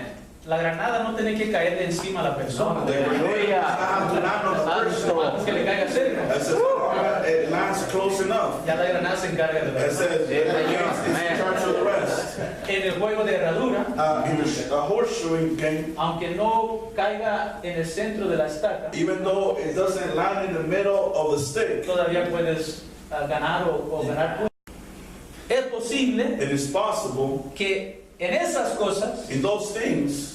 La granada no tiene que caer de encima a la persona. the grenade does not have to land on the person. Antes que le caiga cerca. It says it lands close enough. Ya la granada se encarga de It la says it's in charge of the rest. En el juego de herradura, In a horseshoeing game, aunque no caiga en el centro de la estaca, even though it doesn't land in the middle of the stick, todavía puedes ganar o ganar puntos. Es posible it is possible que en esas cosas in those things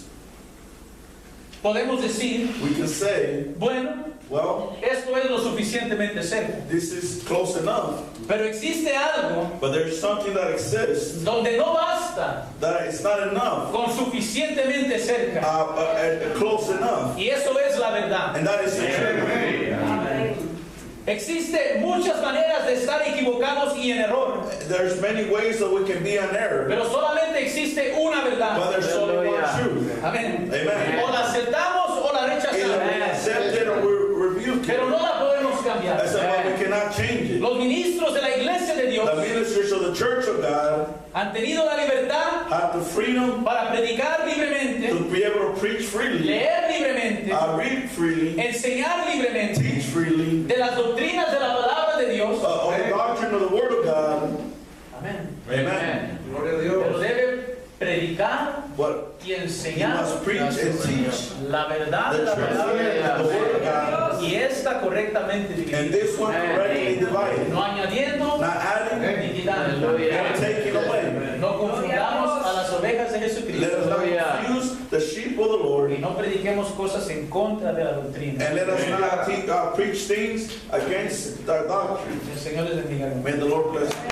podemos decir, we can say, bueno, well, esto es lo suficientemente cerca. this is close enough. Pero existe algo But there's something that exists donde no basta that it's not enough, con suficientemente cerca. close enough, Y eso es la verdad. and that is the truth. Existe muchas maneras de estar equivocados y en error, There's many ways that we can be in error, pero solamente existe una but verdad. there's only one truth. Amén. Amen. O la aceptamos o la Either we rechazamos, accept it or we rebuke pero it. no la podemos cambiar. That's why we cannot change it. Los ministros de la iglesia de Dios The ministers of the Church of God han tenido la libertad have the freedom para predicar libremente, to be able to preach freely, leer libremente, read freely, enseñar libremente teach freely, de las doctrinas de la palabra de Dios. of the doctrine of the Word of God. Amén. Amen. Gloria a Pero Dios. debe predicar But y you enseñar must preach and teach la verdad the de la truth palabra of the Word of God, y esta correctamente and dividida, this one correctly divided, no añadiendo not adding ni quitando. or taking away. No confundamos a las ovejas de Let Jesucristo us not confuse the sheep of the Lord, y no prediquemos cosas en contra de la doctrina. and let us not preach things against our doctrine. El Señor les bendiga. May the Lord bless you.